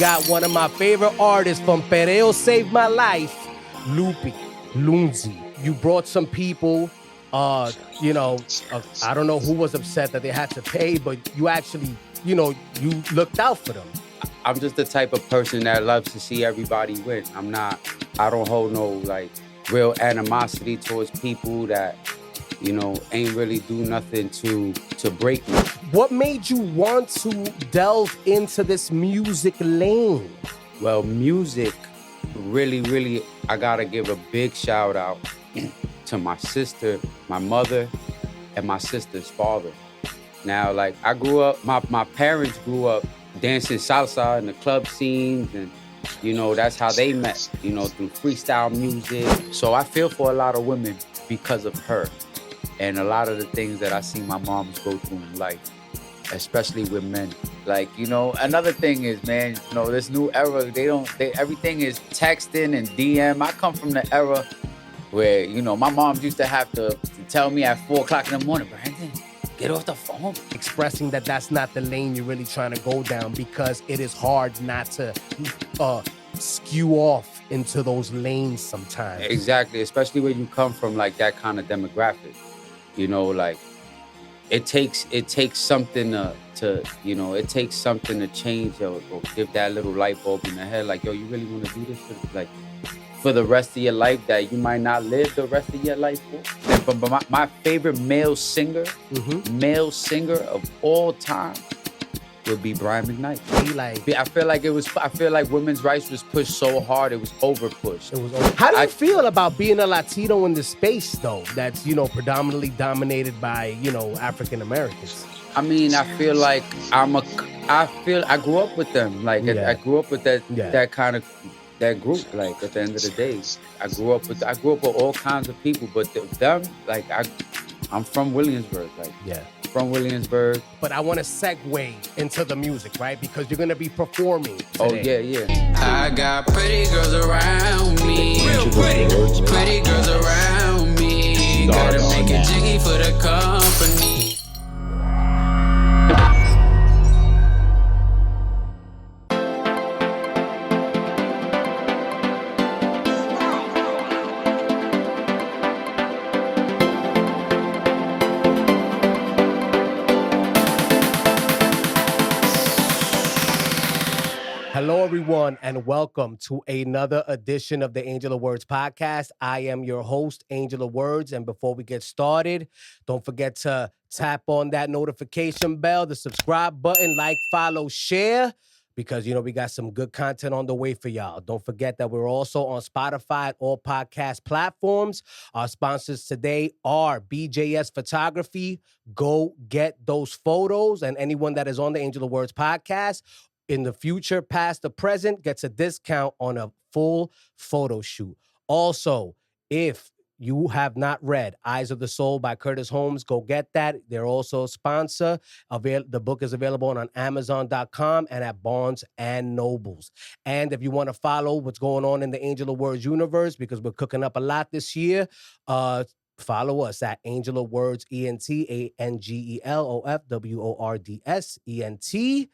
got one of my favorite artists from Pereo Saved My Life, Loopy Loonzy. You brought some people, I don't know who was upset that they had to pay, but you actually, you looked out for them. I'm just the type of person that loves to see everybody win. I don't hold no like real animosity towards people that, ain't really do nothing to break me. What made you want to delve into this music lane? Well, music, really, I gotta give a big shout out to my sister, my mother, and my sister's father. Now, like I grew up, my parents grew up dancing salsa in the club scenes, and that's how they met, through freestyle music. So I feel for a lot of women because of her and a lot of the things that I see my moms go through in life, especially with men. Like, another thing is, man, this new era, everything is texting and DM. I come from the era where, my moms used to have to tell me at 4 o'clock in the morning, Brandon, get off the phone. Expressing that that's not the lane you're really trying to go down, because it is hard not to skew off into those lanes sometimes. Exactly, especially when you come from like that kind of demographic. Like it takes something it takes something to change or give that little light bulb in the head. Like, yo, you really want to do this for the rest of your life that you might not live the rest of your life for? But my favorite male singer of all time would be Brian McKnight. I feel like women's rights was pushed so hard, it was over pushed. How do you feel about being a Latino in the space though, that's predominantly dominated by African Americans? I mean, I feel like I grew up with them. Like I grew up with that kind of that group. Like at the end of the day, I grew up with all kinds of people, but them, like I'm from Williamsburg. From Williamsburg. But I want to segue into the music, right? Because you're going to be performing today. Oh, yeah. I got pretty girls around me. Real pretty girls around me. Gotta make it jiggy for the company. Hello, everyone, and welcome to another edition of the Angel of Words podcast. I am your host, Angel of Words, and before we get started, don't forget to tap on that notification bell, the subscribe button, like, follow, share, because, we got some good content on the way for y'all. Don't forget that we're also on Spotify and all podcast platforms. Our sponsors today are BJS Photography. Go get those photos, and anyone that is on the Angel of Words podcast in the future, past, the present, gets a discount on a full photo shoot. Also, if you have not read Eyes of the Soul by Curtis Holmes, go get that. They're also a sponsor. The book is available on Amazon.com and at Barnes and Nobles. And if you want to follow what's going on in the Angel of Words universe, because we're cooking up a lot this year, follow us at Angel of Words ENT, ANGELOFWORDS ENT.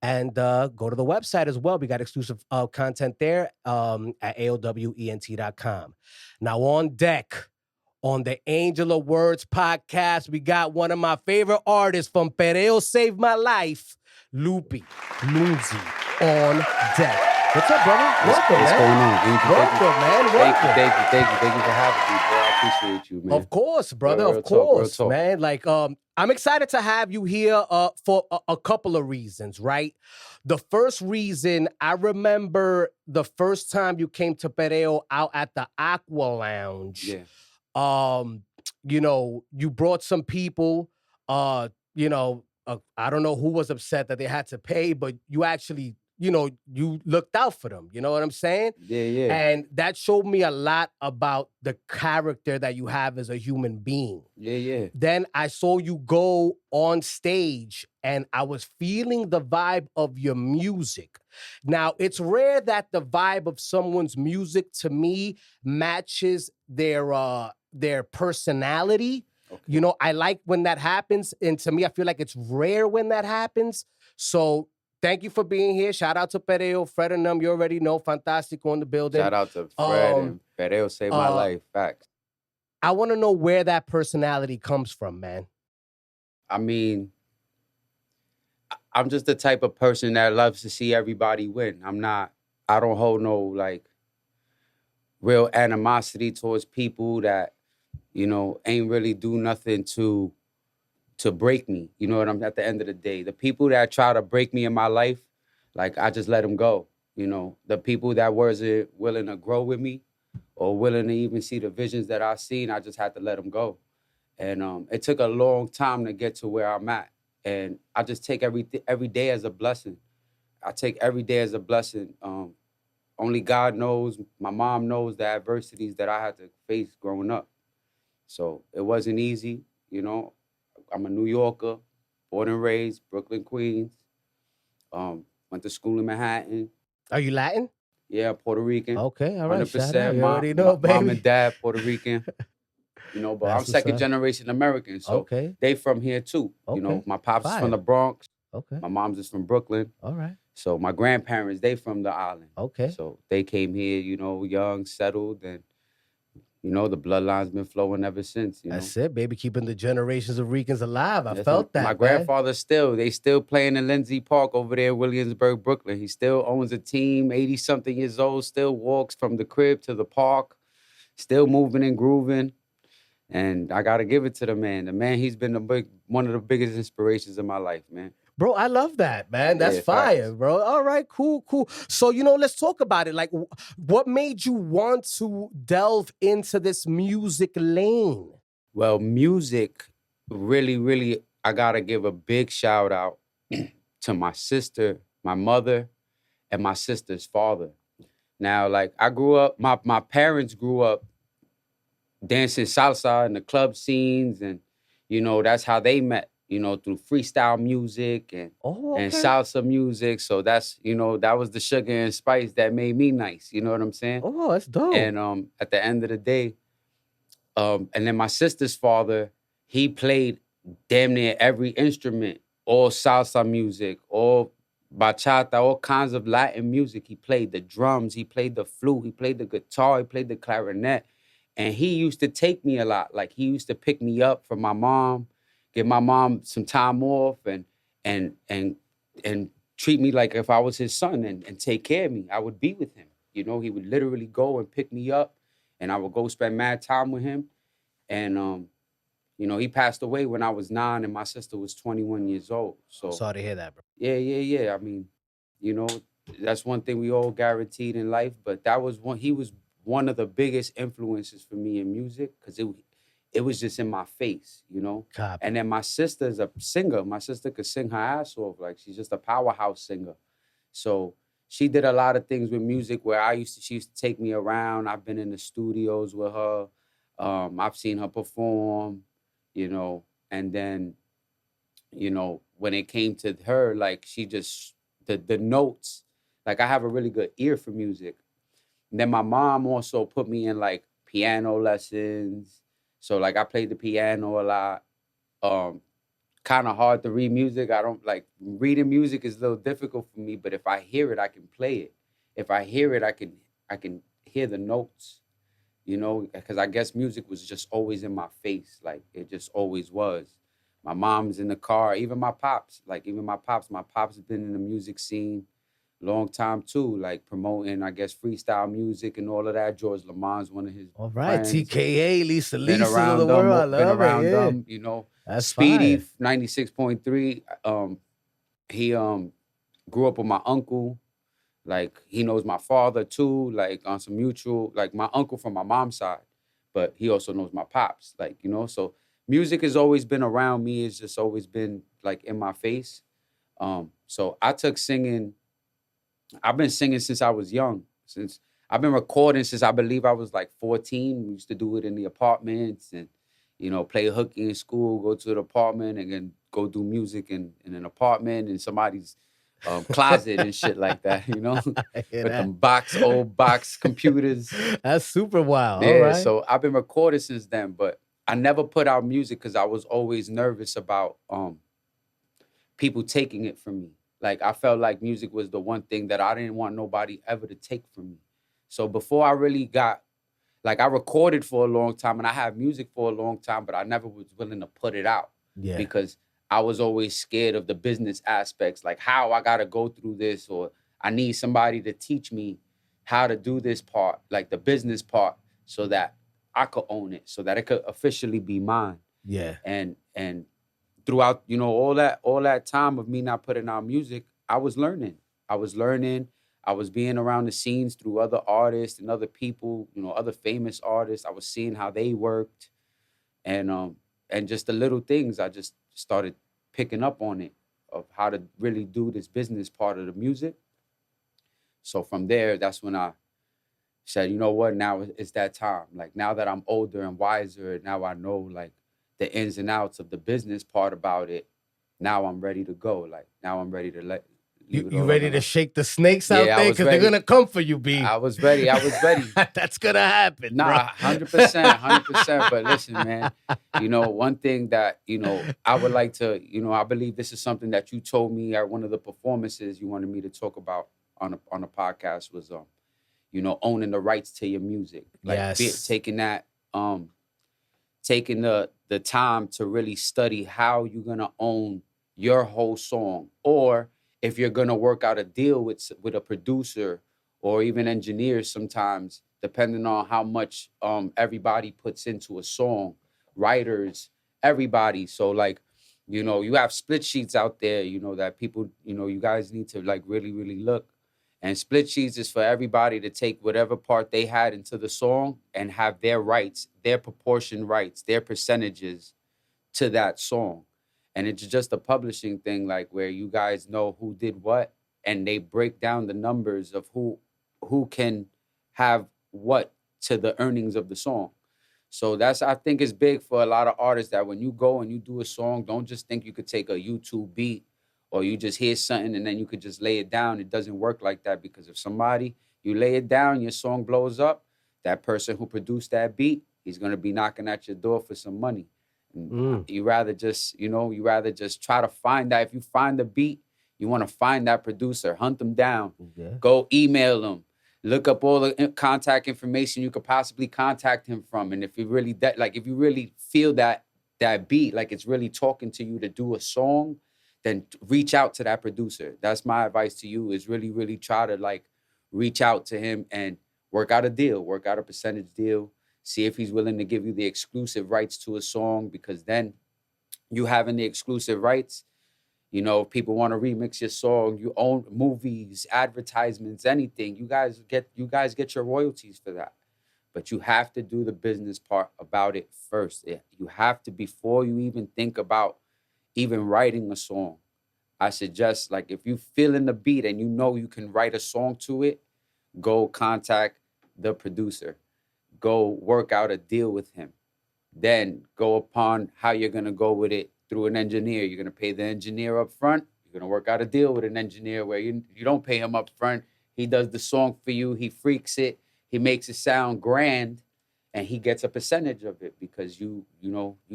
And go to the website as well. We got exclusive content there at AOWENT.com. Now on deck, on the Angel of Words podcast, we got one of my favorite artists from Pereo Saved My Life, Loopy Loonzy, on deck. What's up, brother? Welcome, What's man. going on, Angel? Welcome, man. Welcome. Thank you for having me, bro. I appreciate you, man. Of course, brother. Real of course, talk. Man. Like, I'm excited to have you here for a couple of reasons, right? The first reason, I remember the first time you came to Pereo out at the Aqua Lounge. Yeah. You brought some people. I don't know who was upset that they had to pay, but you actually, you looked out for them. You know what I'm saying? Yeah. And that showed me a lot about the character that you have as a human being. Yeah. Then I saw you go on stage and I was feeling the vibe of your music. Now, it's rare that the vibe of someone's music, to me, matches their personality. Okay. I like when that happens. And to me, I feel like it's rare when that happens. So thank you for being here. Shout out to Pereo, Fred and them. You already know, Fantastico in the building. Shout out to Fred and Pereo saved my life. Facts. I want to know where that personality comes from, man. I mean, I'm just the type of person that loves to see everybody win. I don't hold no like real animosity towards people that, ain't really do nothing to break me. You know what I'm at the end of the day. The people that try to break me in my life, like I just let them go. The people that wasn't willing to grow with me or willing to even see the visions that I seen, I just had to let them go. And it took a long time to get to where I'm at. And I just take every day as a blessing. I take every day as a blessing. Only God knows, my mom knows the adversities that I had to face growing up. So it wasn't easy, I'm a New Yorker, born and raised, Brooklyn, Queens. Went to school in Manhattan. Are you Latin? Yeah, Puerto Rican. Okay, all right. 100%. Shout out. You already know, baby. Mom and dad, Puerto Rican. But That's I'm second generation American, so they from here too. My pops is from the Bronx. Okay. My mom's is from Brooklyn. All right. So my grandparents, they from the island. Okay. So they came here, young, settled, and the bloodline's been flowing ever since. That's it, baby. Keeping the generations of Ricans alive. I felt that. My grandfather they still playing in Lindsay Park over there in Williamsburg, Brooklyn. He still owns a team, 80-something years old, still walks from the crib to the park, still moving and grooving. And I got to give it to the man. The man, he's been one of the biggest inspirations in my life, man. Bro, I love that, man. That's fire, bro. All right, cool. So, let's talk about it. Like, what made you want to delve into this music lane? Well, music, really, really, I got to give a big shout out to my sister, my mother, and my sister's father. Now, like, I grew up, my parents grew up dancing salsa in the club scenes, and, that's how they met. Through freestyle music and salsa music. So that's, that was the sugar and spice that made me nice. You know what I'm saying? Oh, that's dope. And at the end of the day, and then my sister's father, he played damn near every instrument, all salsa music, all bachata, all kinds of Latin music. He played the drums, he played the flute, he played the guitar, he played the clarinet. And he used to take me a lot. Like, he used to pick me up from my mom, give my mom some time off and treat me like if I was his son and take care of me. I would be with him. He would literally go and pick me up and I would go spend mad time with him. And, he passed away when I was 9 and my sister was 21 years old. So sorry to hear that, bro. Yeah. I mean, that's one thing we all guaranteed in life, but he was one of the biggest influences for me in music because it was just in my face, Copy. And then my sister's a singer. My sister could sing her ass off. Like, she's just a powerhouse singer. So she did a lot of things with music where she used to take me around. I've been in the studios with her. I've seen her perform, and then, when it came to her, like, she just, the notes, like, I have a really good ear for music. And then my mom also put me in, like, piano lessons. So, like, I played the piano a lot. Kind of hard to read music. I don't like reading music is a little difficult for me, but if I hear it, I can play it. If I hear it, I can hear the notes, because I guess music was just always in my face. Like, it just always was. My mom's in the car, even my pops. My pops has been in the music scene long time too, like promoting, I guess, freestyle music and all of that. George Lamont's one of his friends. TKA, Lisa of the world. I love it. Them, That's Speedy, fire. 96.3. He grew up with my uncle. Like, he knows my father too, like on some mutual, like my uncle from my mom's side, but he also knows my pops, like, so music has always been around me. It's just always been like in my face. So I took singing. I've been singing since I was young. I've been recording since I believe I was like 14. We used to do it in the apartments and, play hooky in school, go to the apartment and then go do music in an apartment in somebody's closet and shit like that, with them old box computers. That's super wild. Yeah, all right. So I've been recording since then, but I never put out music because I was always nervous about people taking it from me. Like I felt like music was the one thing that I didn't want nobody ever to take from me. So before I really got, like, I recorded for a long time and I had music for a long time, but I never was willing to put it out Yeah. because I was always scared of the business aspects, like how I got to go through this, or I need somebody to teach me how to do this part, like the business part, so that I could own it, so that it could officially be mine. Yeah. And throughout, all that time of me not putting out music, I was learning. I was learning. I was being around the scenes through other artists and other people, other famous artists. I was seeing how they worked, and just the little things. I just started picking up on it, of how to really do this business part of the music. So from there, that's when I said, you know what, now it's that time. Like, now that I'm older and wiser, now I know, like, the ins and outs of the business part about it. Now I'm ready to go. Like, now I'm ready to leave it You all on ready the to line. shake the snakes out Yeah, I there? was Because they're ready. gonna come for you, B. I was ready. I was ready. That's gonna happen, bro. Nah, 100%, 100%. But listen, man, one thing that, I would like to, I believe this is something that you told me at one of the performances you wanted me to talk about on a podcast was, owning the rights to your music. Like, Yes. taking the time to really study how you're gonna own your whole song, or if you're gonna work out a deal with a producer or even engineers sometimes, depending on how much everybody puts into a song, writers, everybody. So, like, you have split sheets out there, that people, you guys need to, like, really, really look. And split sheets is for everybody to take whatever part they had into the song and have their rights, their proportion rights, their percentages to that song. And it's just a publishing thing, like, where you guys know who did what, and they break down the numbers of who can have what to the earnings of the song. So that's, I think, is big for a lot of artists, that when you go and you do a song, don't just think you could take a YouTube beat or you just hear something and then you could just lay it down. It doesn't work like that, because if somebody, you lay it down, your song blows up, that person who produced that beat, he's going to be knocking at your door for some money. And you rather just, try to find that. If you find the beat, you want to find that producer, hunt them down, go email them, look up all the contact information you could possibly contact him from. And if you really if you really feel that beat, like it's really talking to you to do a song, then reach out to that producer. That's my advice to you, is really, really try to, like, reach out to him and work out a deal, work out a percentage deal, see if he's willing to give you the exclusive rights to a song, because then you having the exclusive rights, if people want to remix your song, you own movies, advertisements, anything. You guys get your royalties for that. But you have to do the business part about it first. You have to, before you even think about even writing a song. I suggest, like, if you feel in the beat and you can write a song to it, go contact the producer. Go work out a deal with him. Then go upon how you're going to go with it through an engineer. You're going to pay the engineer up front. You're going to work out a deal with an engineer where you don't pay him up front. He does the song for you. He freaks it. He makes it sound grand, and he gets a percentage of it because you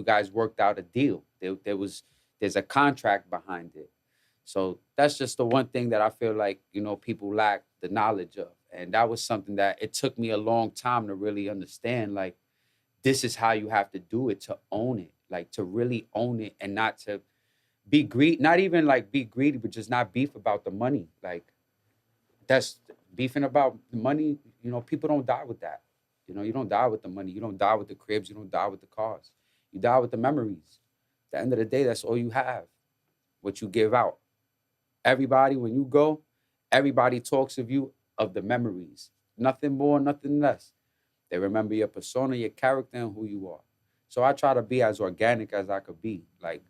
guys worked out a deal. There's a contract behind it. So that's just the one thing that I feel like, people lack the knowledge of. And that was something that it took me a long time to really understand. Like, this is how you have to do it, to own it, like, to really own it, and not to be greedy, not even like be greedy, but just not beef about the money. Like, that's beefing about the money. People don't die with that. You don't die with the money. You don't die with the cribs. You don't die with the cars. You die with the memories. At the end of the day, that's all you have, what you give out. Everybody, when you go, everybody talks of you, of the memories. Nothing more, nothing less. They remember your persona, your character, and who you are. So I try to be as organic as I could be. Like,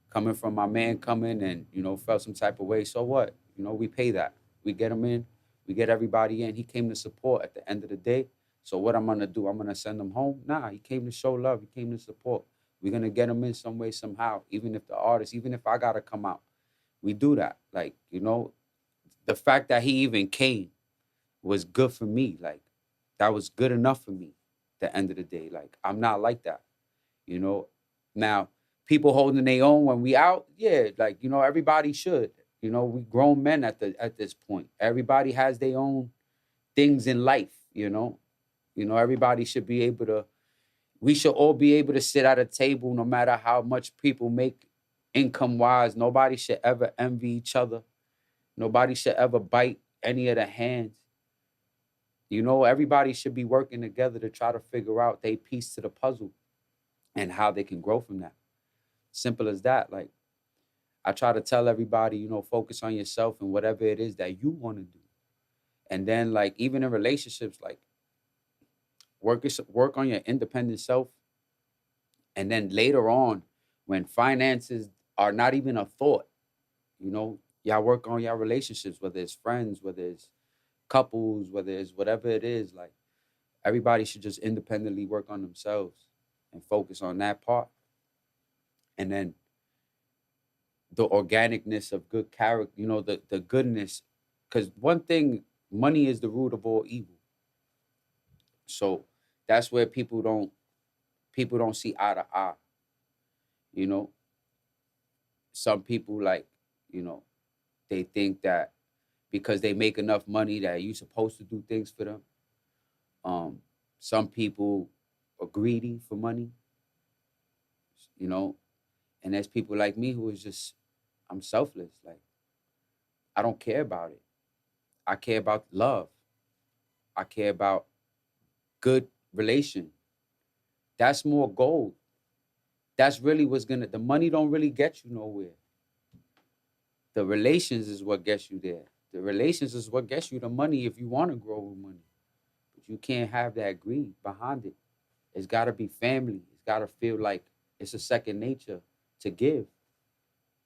coming from my man coming and, felt some type of way, so what? We pay that. We get him in. We get everybody in. He came to support at the end of the day. So what I'm going to do? I'm going to send him home? Nah, he came to show love. He came to support. We're going to get him in some way, somehow, even if I got to come out. We do that. Like, the fact that he even came was good for me. Like, that was good enough for me at the end of the day. Like, I'm not like that. Now, people holding their own when we out, yeah, like, everybody should. You know, we grown men at this point. Everybody has their own things in life, you know. You know, everybody should be able to, we should all be able to sit at a table no matter how much people make income wise. Nobody should ever envy each other. Nobody should ever bite any of the hands. You know, everybody should be working together to try to figure out their piece to the puzzle and how they can grow from that. Simple as that. Like, I try to tell everybody, you know, focus on yourself and whatever it is that you want to do. And then, like, even in relationships, like, work on your independent self. And then later on, when finances are not even a thought, you know, y'all work on your relationships, whether it's friends, whether it's couples, whether it's whatever it is. Like, everybody should just independently work on themselves and focus on that part. And then the organicness of good character, you know, the goodness. Because one thing, money is the root of all evil. So that's where people don't see eye to eye. You know, some people, like, you know, they think that because they make enough money that you're supposed to do things for them. Some people are greedy for money, you know, and there's people like me who is just, I'm selfless. Like, I don't care about it. I care about love. I care about good relation. That's more gold. That's really the money don't really get you nowhere. The relations is what gets you there. The relations is what gets you the money if you want to grow with money. But you can't have that greed behind it. It's got to be family. It's got to feel like it's a second nature to give.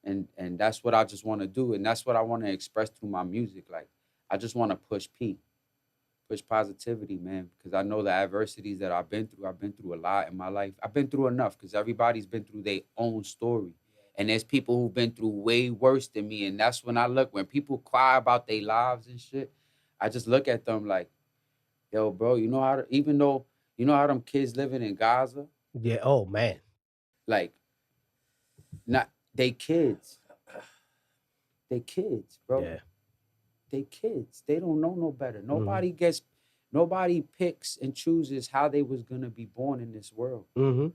And that's what I just want to do. And that's what I want to express through my music. Like, I just want to push positivity, man, because I know the adversities that I've been through a lot in my life. I've been through enough because everybody's been through their own story. And there's people who've been through way worse than me. And that's when when people cry about their lives and shit, I just look at them like, yo, bro, you know even though, you know how them kids living in Gaza? Yeah. Oh man. Like, not, they kids. They kids, bro. Yeah. They kids. They don't know no better. Mm-hmm. Nobody picks and chooses how they was gonna be born in this world. Mm-hmm.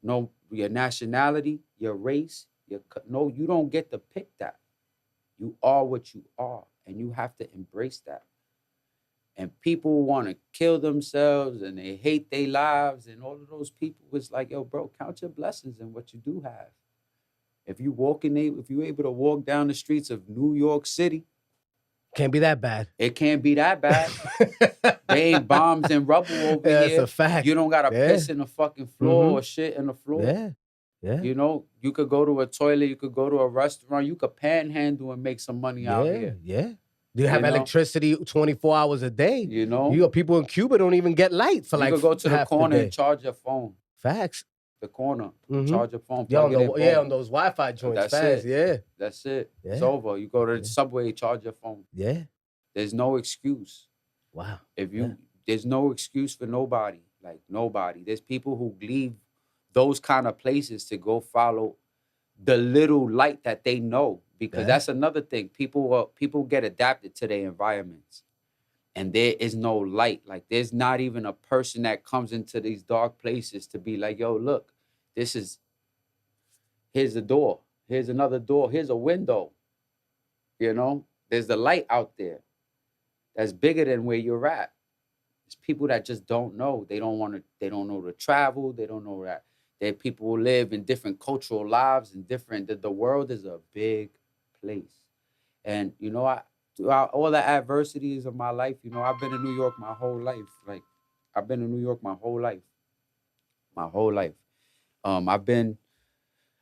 No, your nationality, your race, no, you don't get to pick that. You are what you are, and you have to embrace that. And people want to kill themselves and they hate their lives, and all of those people, it's like, yo, bro, count your blessings and what you do have. If you're able to walk down the streets of New York City, can't be that bad. It can't be that bad. They ain't bombs and rubble over here. That's a fact. You don't gotta piss in the fucking floor or shit in the floor. Yeah. Yeah. You know, you could go to a toilet, you could go to a restaurant, you could panhandle and make some money out here. Yeah. Do you have electricity 24 hours a day? You know? You got people in Cuba don't even get light for you could go to the corner and charge your phone. Facts. The corner, charge your phone. On those Wi-Fi joints. That's fast. it. Yeah. That's it. Yeah. It's over. You go to the subway, charge your phone. Yeah. There's no excuse. Wow. There's no excuse for nobody. Like, nobody. There's people who leave those kind of places to go follow the little light that they know. Because that's another thing. People get adapted to their environments. And there is no light. Like, there's not even a person that comes into these dark places to be like, yo, look, here's a door. Here's another door. Here's a window. You know, there's the light out there that's bigger than where you're at. It's people that just don't know. They don't know to travel. They don't know that. That people will live in different cultural lives and the world is a big place. And, you know, throughout all the adversities of my life, you know, I've been in New York my whole life. Like, I've been in New York my whole life. My whole life. I've been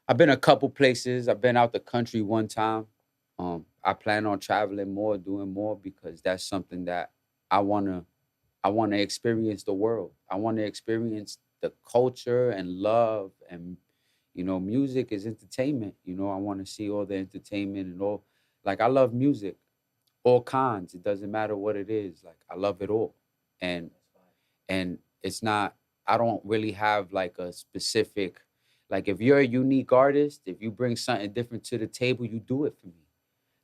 a couple places. I've been out the country one time. I plan on traveling more, doing more, because that's something that I wanna experience the world. I want to experience the culture and love, and, you know, music is entertainment. You know, I want to see all the entertainment and all. Like, I love music, all kinds. It doesn't matter what it is. Like, I love it all, and it's not. I don't really have like a specific. Like, if you're a unique artist, if you bring something different to the table, you do it for me.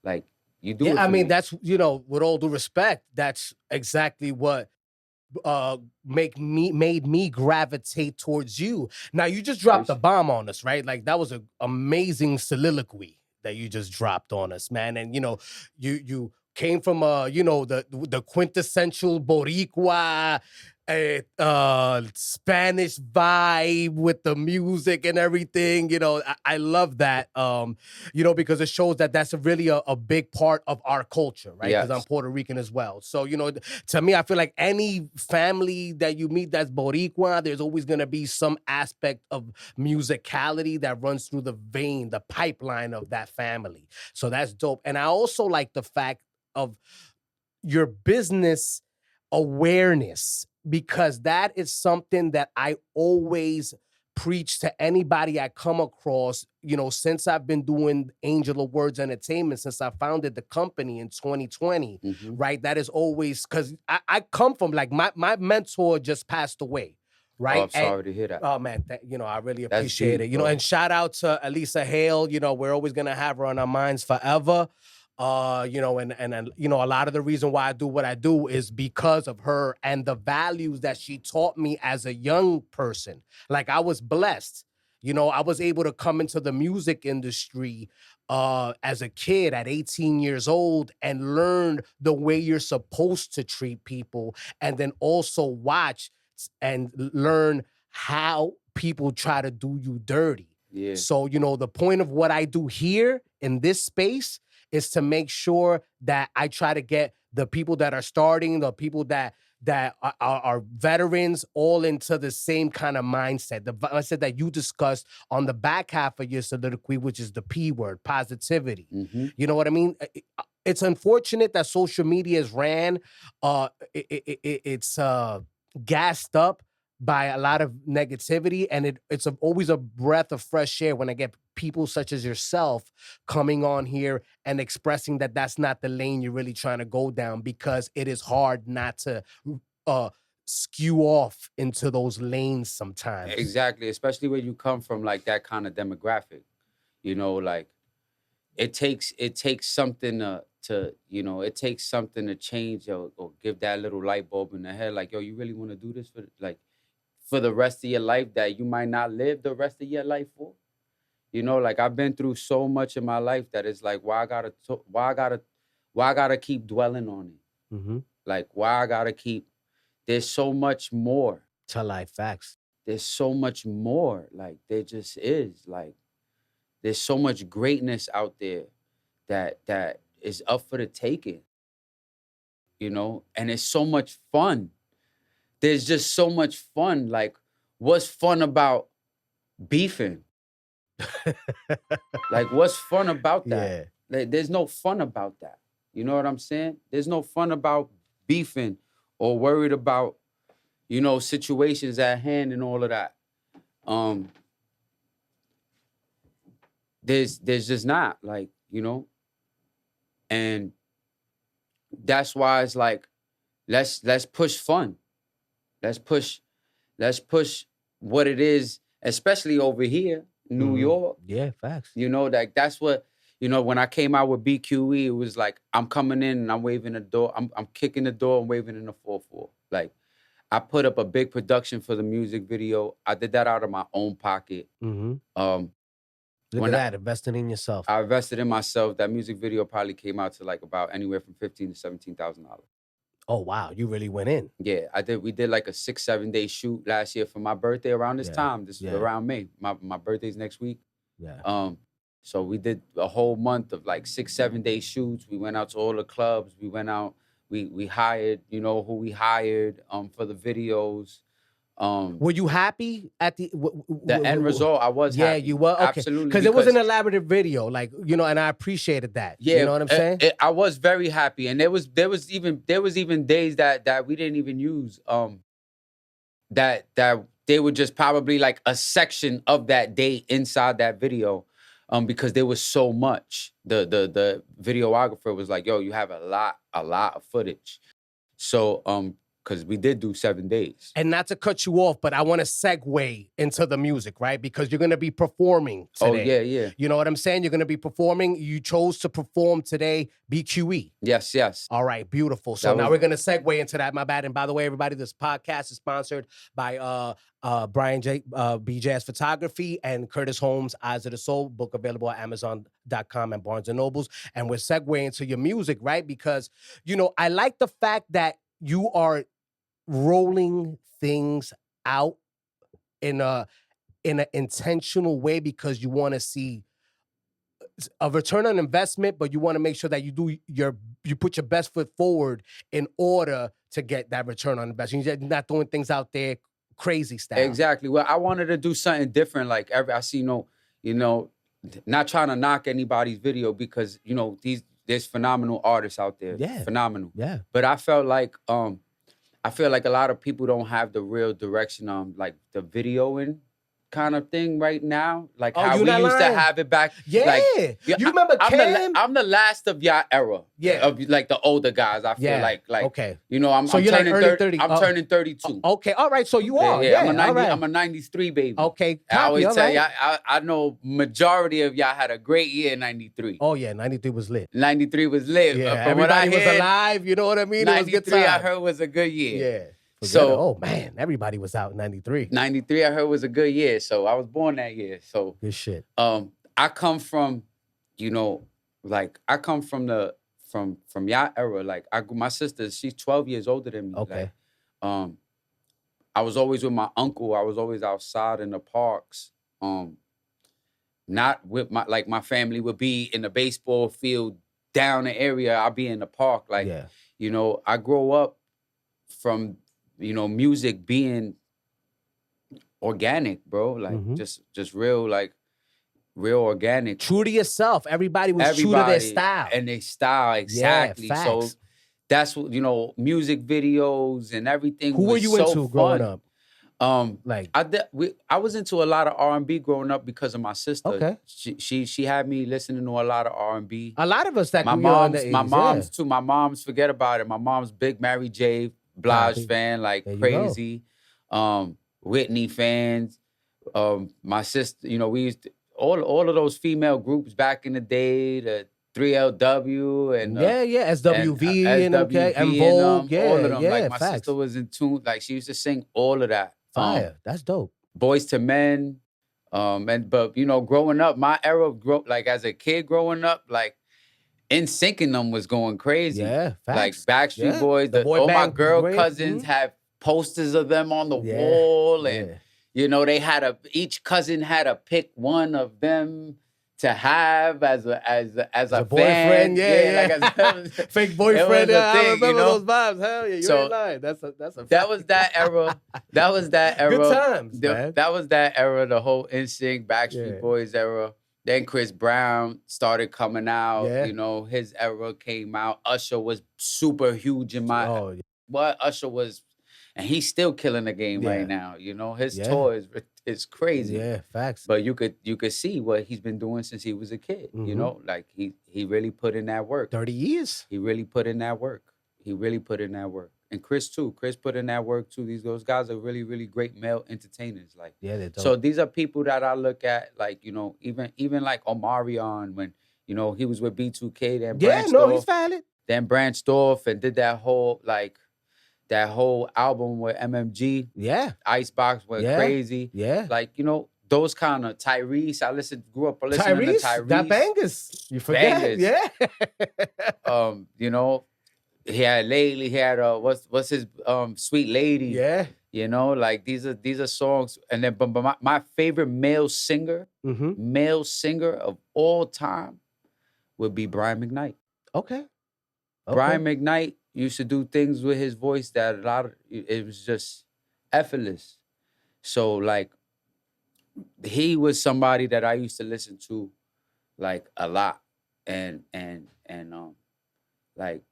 Like you do Yeah, it I for mean, me. that's, with all due respect, that's exactly what made me gravitate towards you. Now you just dropped a Appreciate bomb on us, right? Like that was an amazing soliloquy that you just dropped on us, man. And you came from the quintessential Boricua Spanish vibe with the music and everything. I love that. Because it shows that that's really a big part of our culture, right? Because I'm Yes. Puerto Rican as well. So, to me, I feel like any family that you meet that's Boricua, there's always going to be some aspect of musicality that runs through the vein, the pipeline of that family. So that's dope. And I also like the fact of your business awareness, because that is something that I always preach to anybody I come across, since I've been doing Angel of Words Entertainment, since I founded the company in 2020, right? That is always, because I come from, like, my mentor just passed away, Oh, right? I'm sorry to hear that. Oh man, I really That's appreciate deep, it. bro. And shout out to Elisa Hale. We're always gonna have her on our minds forever. And a lot of the reason why I do what I do is because of her and the values that she taught me as a young person. Like, I was blessed. I was able to come into the music industry as a kid at 18 years old and learn the way you're supposed to treat people, and then also watch and learn how people try to do you dirty. Yeah. So, the point of what I do here in this space is to make sure that I try to get the people that are starting, the people that are veterans, all into the same kind of mindset. The mindset that you discussed on the back half of your soliloquy, which is the P word, positivity. You know what I mean? It's unfortunate that social media is ran. It's gassed up by a lot of negativity, and it's always a breath of fresh air when I get people such as yourself coming on here and expressing that that's not the lane you're really trying to go down, because it is hard not to skew off into those lanes sometimes. Exactly, especially when you come from like that kind of demographic. Like it takes something it takes something to change or give that little light bulb in the head. Like, yo, you really want to do this for the rest of your life that you might not live the rest of your life for? Like I've been through so much in my life that it's like, why I gotta keep dwelling on it? Like, why I gotta keep? There's so much more. To life facts. There's so much more. Like, there just is. Like, there's so much greatness out there that is up for the taking. And it's so much fun. There's just so much fun. Like, what's fun about beefing? Like, what's fun about that? Yeah. Like, there's no fun about that. You know what I'm saying? There's no fun about beefing or worried about, situations at hand and all of that. There's just not, like, and that's why it's like, let's push fun. Let's push what it is, especially over here, New York. Yeah, facts. Like that's what, when I came out with BQE, it was like, I'm coming in and I'm waving the door. I'm kicking the door and waving in the 4-4. Like, I put up a big production for the music video. I did that out of my own pocket. Look at that, investing in yourself. I invested in myself. That music video probably came out to like about anywhere from $15,000 to $17,000. Oh wow, you really went in. Yeah, I did. We did like a 6-7 day shoot last year for my birthday around this time. This is around May. My birthday's next week. Yeah. So we did a whole month of like 6-7 day shoots. We went out to all the clubs. We went out. We hired, who we hired for the videos. Were you happy at the end result? I was happy. Yeah, you were? Okay. Absolutely. Because it was an elaborative video, like, and I appreciated that. Yeah, you know what I'm saying? I was very happy, and there was even days that we didn't even use that they were just probably like a section of that day inside that video, because there was so much. The videographer was like, "Yo, you have a lot of footage," so because we did do 7 days. And not to cut you off, but I want to segue into the music, right? Because you're going to be performing today. Oh, yeah. You know what I'm saying? You're going to be performing. You chose to perform today, BQE. Yes. All right, beautiful. So now we're going to segue into that. My bad. And by the way, everybody, this podcast is sponsored by Brian J. BJ's Photography and Curtis Holmes' Eyes of the Soul, book available at Amazon.com and Barnes & Nobles. And we're segueing to your music, right? Because, I like the fact that you are rolling things out in an intentional way because you want to see a return on investment, but you want to make sure that you put your best foot forward in order to get that return on investment. You're not throwing things out there crazy style. Exactly. Well, I wanted to do something different. Like I see not trying to knock anybody's video because there's phenomenal artists out there. Yeah. Phenomenal. Yeah. But I felt like I feel like a lot of people don't have the real direction on like the videoing kind of thing right now. Like how we used to have it back. Yeah. Like, you remember Cam? I'm the last of y'all era. Yeah. Of like the older guys. I feel like okay. I'm you're turning like early 30. I'm turning 32. Okay. All right. So you are. Yeah. I'm a 93 baby. Okay. I always tell you, I know majority of y'all had a great year in 93. Oh yeah, 93 was lit. 93 was lit. Yeah. Everybody was alive. You know what I mean? 93 it was good time. I heard was a good year. Yeah. Oh man, everybody was out in 93. 93 I heard was a good year. So I was born that year. So good shit. I come from, I come from from y'all era. Like my sister, she's 12 years older than me. Okay. Like, I was always with my uncle. I was always outside in the parks. Not with my family would be in the baseball field down the area. I'll be in the park. Like, I grew up from music being organic, bro. Like just real, like real organic. True to yourself. Everybody was true to their style. And their style, exactly. Yeah, so that's what, music videos and everything. Who were you into growing up? I was into a lot of R&B growing up because of my sister. Okay. She had me listening to a lot of R&B. A lot of us that my mom's too. My mom's, forget about it. My mom's big Mary J. Blige fan, like crazy. Whitney fans. My sister, we used to, all of those female groups back in the day, the 3LW and SWV and Vogue, all of them. Like my facts. sister was in tune, like she used to sing all of that. Fire, that's dope. Boys to Men, but growing up, my era, like as a kid growing up, like NSYNC and them was going crazy. Yeah, facts. Like Backstreet Boys, all my girl cousins have posters of them on the wall, and they had each cousin had to pick one of them to have as a boyfriend, like fake boyfriend. I remember those vibes. Hell yeah, you ain't lying. That's a that was that era. That was that era. Good times, man. That was that era. The whole NSYNC, Backstreet Boys era. Then Chris Brown started coming out. His era came out. Usher was super huge in my. Usher was, and he's still killing the game right now. His tour is crazy. Yeah, facts. But you could see what he's been doing since he was a kid. Like he really put in that work. 30 years. He really put in that work. And Chris too. Chris put in that work too. Those guys are really, really great male entertainers. Like, they're dope. So these are people that I look at, like, even like Omarion when, he was with B2K, then branched off. He's valid. Then branched off and did that whole album with MMG. Yeah. Icebox went crazy. Yeah. Like, those kind of Tyrese. I grew up listening to Tyrese. Got bangers. You forget. Bangers. Yeah. He had what's his Sweet Lady. Yeah. Like these are songs. And then but my favorite male singer of all time would be Brian McKnight. Okay. Brian McKnight used to do things with his voice that it was just effortless. So like he was somebody that I used to listen to like a lot. And like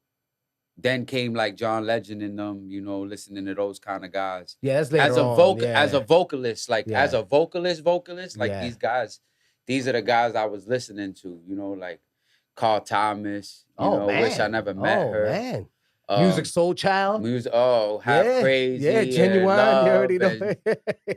then came like John Legend and them, listening to those kind of guys. Yeah, that's later as a vocalist, like as a vocalist, like these guys, these are the guys I was listening to, like Carl Thomas, Wish I Never Met Her. Man. Music Soul Child. Music, Half Crazy. Yeah, Genuine. Love, you already know.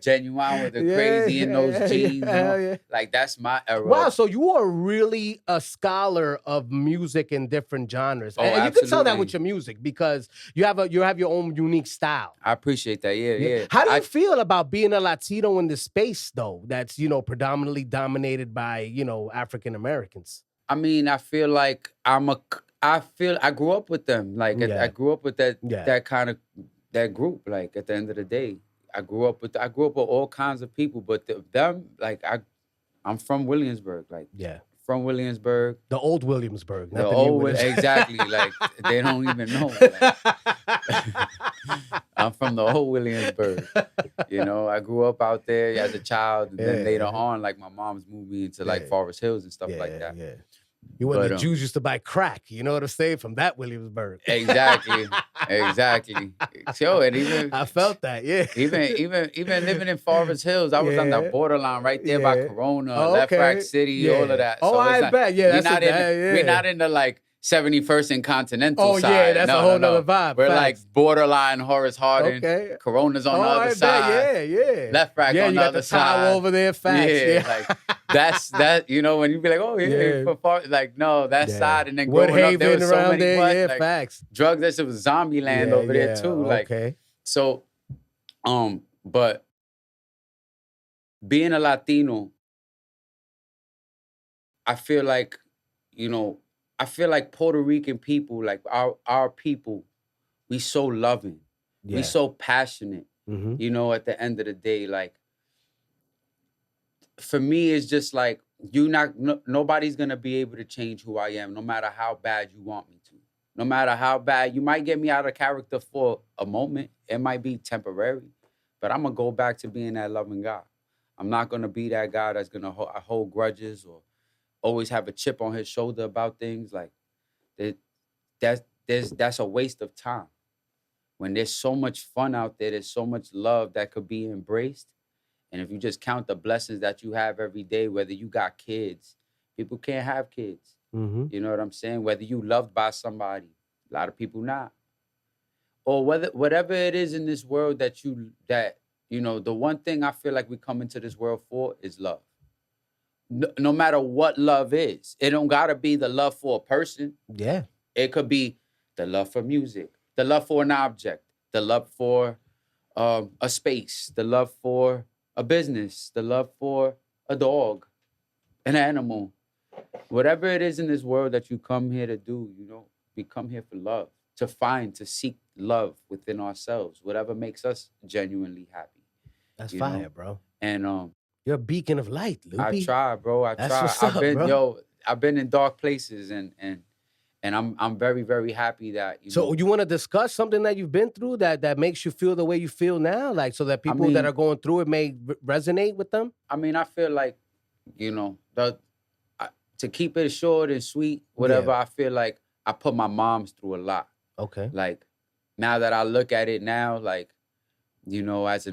Genuine with the crazy in those jeans. Like, that's my era. Wow, so you are really a scholar of music in different genres. And you can tell that with your music because you have your own unique style. I appreciate that. Yeah. How do you feel about being a Latino in this space, though, that's, predominantly dominated by, African Americans? I mean, I feel like I grew up with them. Like, I grew up with that kind of, that group. Like, at the end of the day, I grew up with all kinds of people, but them, like, I'm from Williamsburg. Like, from Williamsburg. The old Williamsburg. Not the old Williamsburg. Exactly. Like, they don't even know. Like, I'm from the old Williamsburg. I grew up out there as a child, and then later on, like, my mom's moved me into like Forest Hills and stuff like that. Yeah. You were the Jews used to buy crack, you know what I'm saying? From that Williamsburg. Exactly. So, and even I felt that, Even living in Forest Hills, I was on the borderline right there by Corona, Left Rack City, all of that. So I bet, we're not into like 71st and Continental side. That's a whole nother vibe. We're like borderline Horace Hardin. Corona's on the other side. Left Rack on the other side. Tower over there, facts. Like that's that. When you be like, like no, that side, and then growing up there was so many facts. Drugs. That shit was zombie land over there too. Like so, but being a Latino, I feel like, I feel like Puerto Rican people, like our people, we so loving. We so passionate. Mm-hmm. At the end of the day, like, for me, it's just like, nobody's going to be able to change who I am, no matter how bad you want me to. No matter how bad, you might get me out of character for a moment. It might be temporary, but I'm going to go back to being that loving guy. I'm not going to be that guy that's going to hold grudges or always have a chip on his shoulder about things. Like, that's a waste of time. When there's so much fun out there, there's so much love that could be embraced. And if you just count the blessings that you have every day, whether you got kids, people can't have kids. Mm-hmm. You know what I'm saying? Whether you loved by somebody, a lot of people not. Or whatever it is in this world that the one thing I feel like we come into this world for is love. No matter what love is. It don't gotta be the love for a person. Yeah. It could be the love for music, the love for an object, the love for a space, the love for a business, the love for a dog, an animal. Whatever it is in this world that you come here to do, we come here for love, to seek love within ourselves, whatever makes us genuinely happy. That's fire, bro. And you're a beacon of light, Loopy. I try, bro. That's what's up, I've been in dark places, and I'm very, very happy that So you want to discuss something that you've been through that makes you feel the way you feel now, like so that people that are going through it may resonate with them? I mean, I feel like, to keep it short and sweet, whatever. I feel like I put my moms through a lot. Okay. Like, now that I look at it now, like, as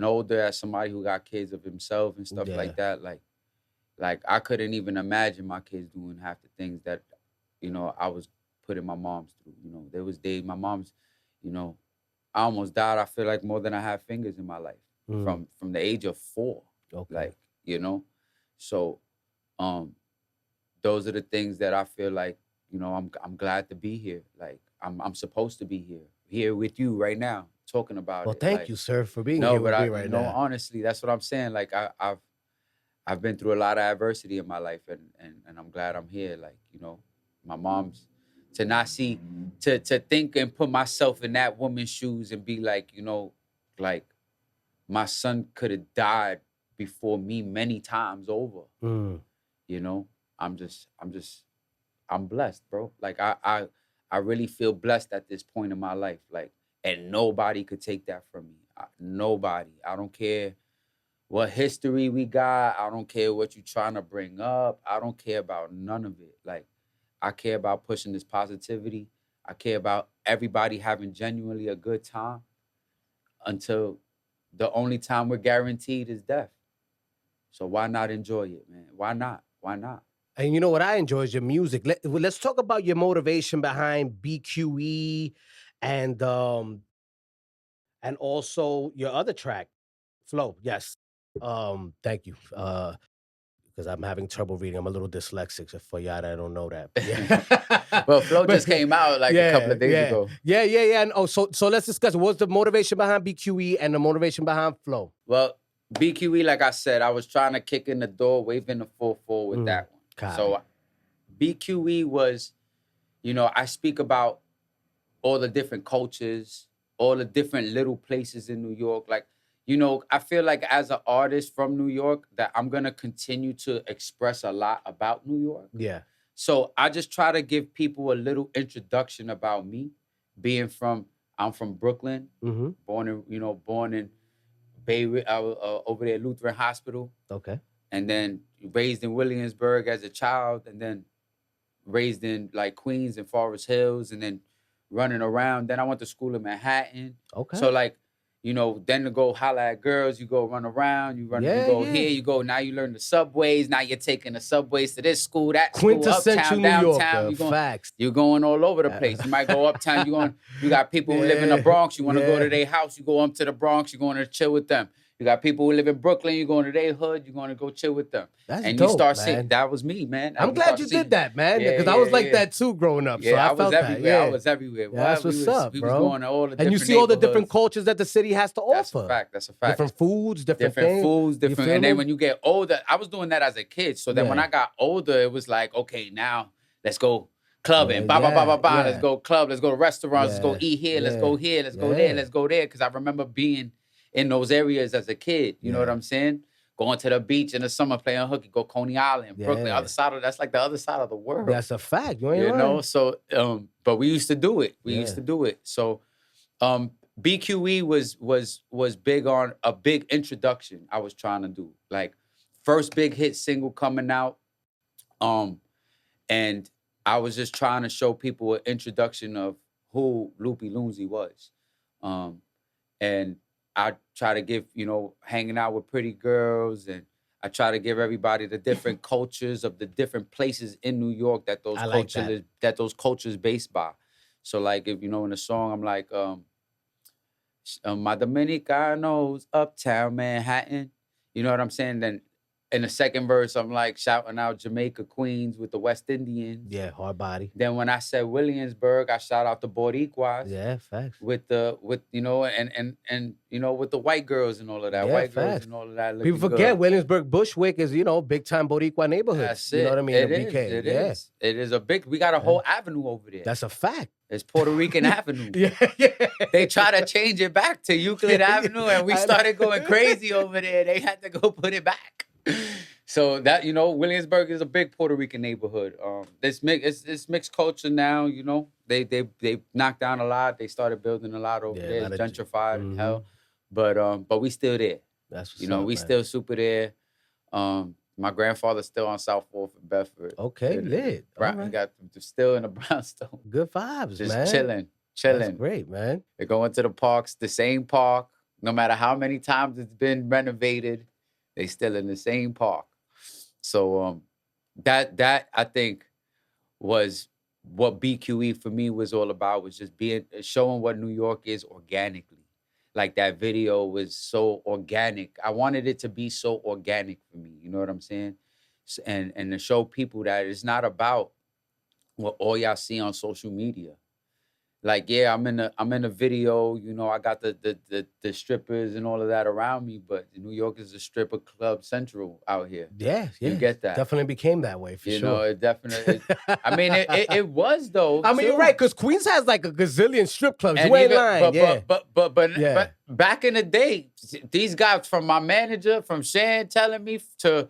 somebody who got kids of himself and stuff like that, like I couldn't even imagine my kids doing half the things that, I was putting my moms through. There was days my mom's, I almost died, I feel like, more than I have fingers in my life from the age of 4. Okay. Like, so those are the things that I feel like, I'm glad to be here. Like, I'm supposed to be here with you right now, talking about it. Well, thank you, sir, for being here with me right now. Honestly, that's what I'm saying. Like, I've been through a lot of adversity in my life, and I'm glad I'm here. Like, my mom's, to not see, to think and put myself in that woman's shoes and be like, like, my son could have died before me many times over. I'm blessed, bro. Like, I really feel blessed at this point in my life. Like, and nobody could take that from me. Nobody. I don't care what history we got. I don't care what you're trying to bring up. I don't care about none of it. Like, I care about pushing this positivity. I care about everybody having genuinely a good time until the only time we're guaranteed is death. So why not enjoy it, man? Why not? Why not? And what I enjoy is your music. Let's talk about your motivation behind BQE And also your other track, Flow. Yes. Thank you. Because I'm having trouble reading. I'm a little dyslexic. So for y'all that don't know that. Yeah. Well, Flow just came out like a couple of days ago. Yeah. And so let's discuss what's the motivation behind BQE and the motivation behind Flow. Well, BQE, like I said, I was trying to kick in the door, waving the 4-4 with that one. Copy. So BQE was, I speak about all the different cultures, all the different little places in New York. Like, I feel like as an artist from New York that I'm going to continue to express a lot about New York. Yeah. So I just try to give people a little introduction about me, I'm from Brooklyn, born in Bay, over there at Lutheran Hospital. Okay. And then raised in Williamsburg as a child, and then raised in like Queens and Forest Hills, and then running around. Then I went to school in Manhattan. Okay. So like, then to go holla at girls, you go run around, you go here, you go, now you learn the subways, now you're taking the subways to this school, that school, uptown, downtown. Facts. You're going all over the place. You might go uptown, you got people who live in the Bronx, you want to go to their house, you go up to the Bronx, you're going to chill with them. You got people who live in Brooklyn, you're going to their hood, you're going to go chill with them. That's and dope, you start man. seeing, that was me, man. I'm glad you did that, man. Because I was like that too growing up. Yeah, so I felt was everywhere. That. Yeah. I was everywhere. Yeah, that's what's up, we bro. was going to all the and you see all the different cultures that the city has to offer. That's a fact. Different foods, different things. Foods, different. And then when you get older, I was doing that as a kid. So then when I got older, it was like, okay, now let's go clubbing. Let's go club. Let's go to restaurants. Let's go eat here. Let's go here. Let's go there. Let's go there. Because I remember being in those areas as a kid. You know what I'm saying? Going to the beach in the summer, playing hooky, go Coney Island, Brooklyn, that's like the other side of the world. That's a fact. You ain't lying. So, but we used to do it. Used to do it. So, BQE was big on a big introduction I was trying to do. Like, first big hit single coming out. And I was just trying to show people an introduction of who Loopy Loonzy was. And I try to give, hanging out with pretty girls, and I try to give everybody the different cultures of the different places in New York that those cultures based by. So like if in the song I'm like, my Dominicanos, uptown Manhattan. You know what I'm saying? Then in the second verse, I'm like shouting out Jamaica, Queens with the West Indians. Yeah, hard body. Then when I said Williamsburg, I shout out the Boricuas. Yeah, facts. With the with the white girls and all of that. Yeah, white facts. girls and all of that. People forget Williamsburg, Bushwick is, big time Boricua neighborhood. That's it. You know what I mean? It is. It is a big, we got a whole avenue over there. That's a fact. It's Puerto Rican Avenue. Yeah. They try to change it back to Euclid Avenue, and we started going crazy over there. They had to go put it back. So that, Williamsburg is a big Puerto Rican neighborhood. It's mixed culture now, They knocked down a lot. They started building a lot over there. It's gentrified and hell. But we still there. That's what's up, still super there. My grandfather's still on South 4th in Bedford. Okay, lit. He got still in the brownstone. Good vibes, Just man. chilling. That's great, man. They're going to the parks, the same park. No matter how many times it's been renovated, they still in the same park. So that I think was what BQE for me was all about, was just showing what New York is organically. Like that video was so organic. I wanted it to be so organic for me. You know what I'm saying? And to show people that it's not about what all y'all see on social media. Like, yeah, I'm in a video, I got the strippers and all of that around me, but New York is a stripper club central out here. Yeah. You get that. Definitely became that way, for sure. It definitely, it was though. I mean, you're right, because Queens has like a gazillion strip clubs. You ain't lying, But back in the day, these guys, from my manager, from Shan telling me to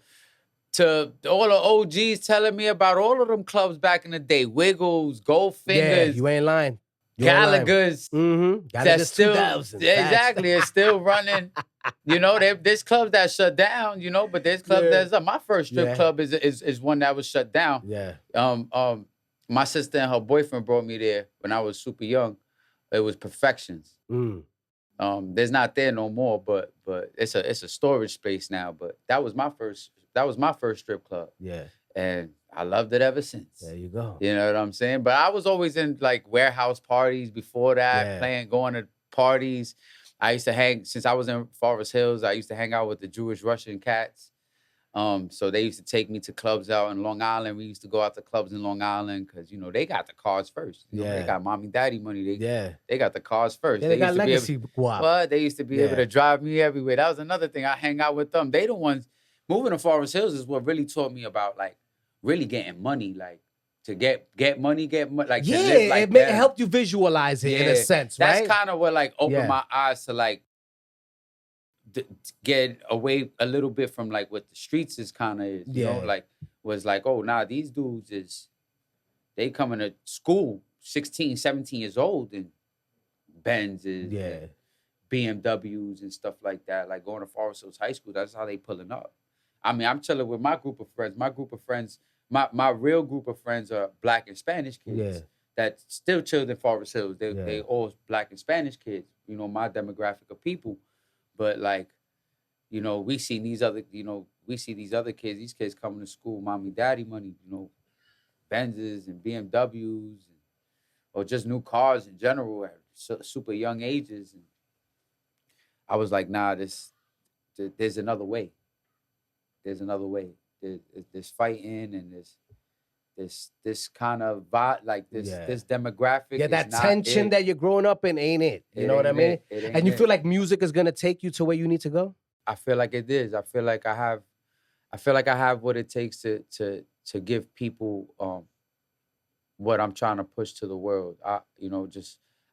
all the OGs telling me about all of them clubs back in the day, Wiggles, Goldfingers. Yeah, you ain't lying. Gallagher's. Gallagher's still 2000. Exactly. It's still running. There's clubs that shut down, but there's clubs that's up. My first strip club is one that was shut down. Yeah. My sister and her boyfriend brought me there when I was super young. It was Perfections. There's not there no more, but it's a storage space now. But that was my first strip club. Yeah. And I loved it ever since. There you go. You know what I'm saying? But I was always in like warehouse parties before that, going to parties. I used to hang, since I was in Forest Hills, I used to hang out with the Jewish Russian cats. So they used to take me to clubs out in Long Island. We used to go out to clubs in Long Island because, you know, they got the cars first. You know, they got mommy, daddy money. They got the cars first. Yeah, they got legacy guap. But they used to be able to drive me everywhere. That was another thing. I hang out with them. They the ones, moving to Forest Hills is what really taught me about, like, really getting money, like, to get money, like, to live like it helped you visualize it in a sense, right? That's kind of what, like, opened my eyes to, like, get away a little bit from like what the streets is kind of is, you know, like was like, oh, nah, these dudes they coming to school 16, 17 years old and Benzes, and BMWs and stuff like that, like going to Forest Hills High School. That's how they pulling up. I mean, I'm chilling with my group of friends. My real group of friends are Black and Spanish kids that still chilled in Forest Hills. They all Black and Spanish kids, you know, my demographic of people. But like, you know, we see these other kids, these kids coming to school, mommy, daddy money, you know, Benzes and BMWs, or just new cars in general at super young ages. And I was like, nah, there's another way. There's another way. There's fighting and this kind of vibe, like this demographic. Yeah, that tension that you're growing up in ain't it. You know what I mean? And you feel like music is gonna take you to where you need to go? I feel like it is. I feel like I have what it takes to give people what I'm trying to push to the world. I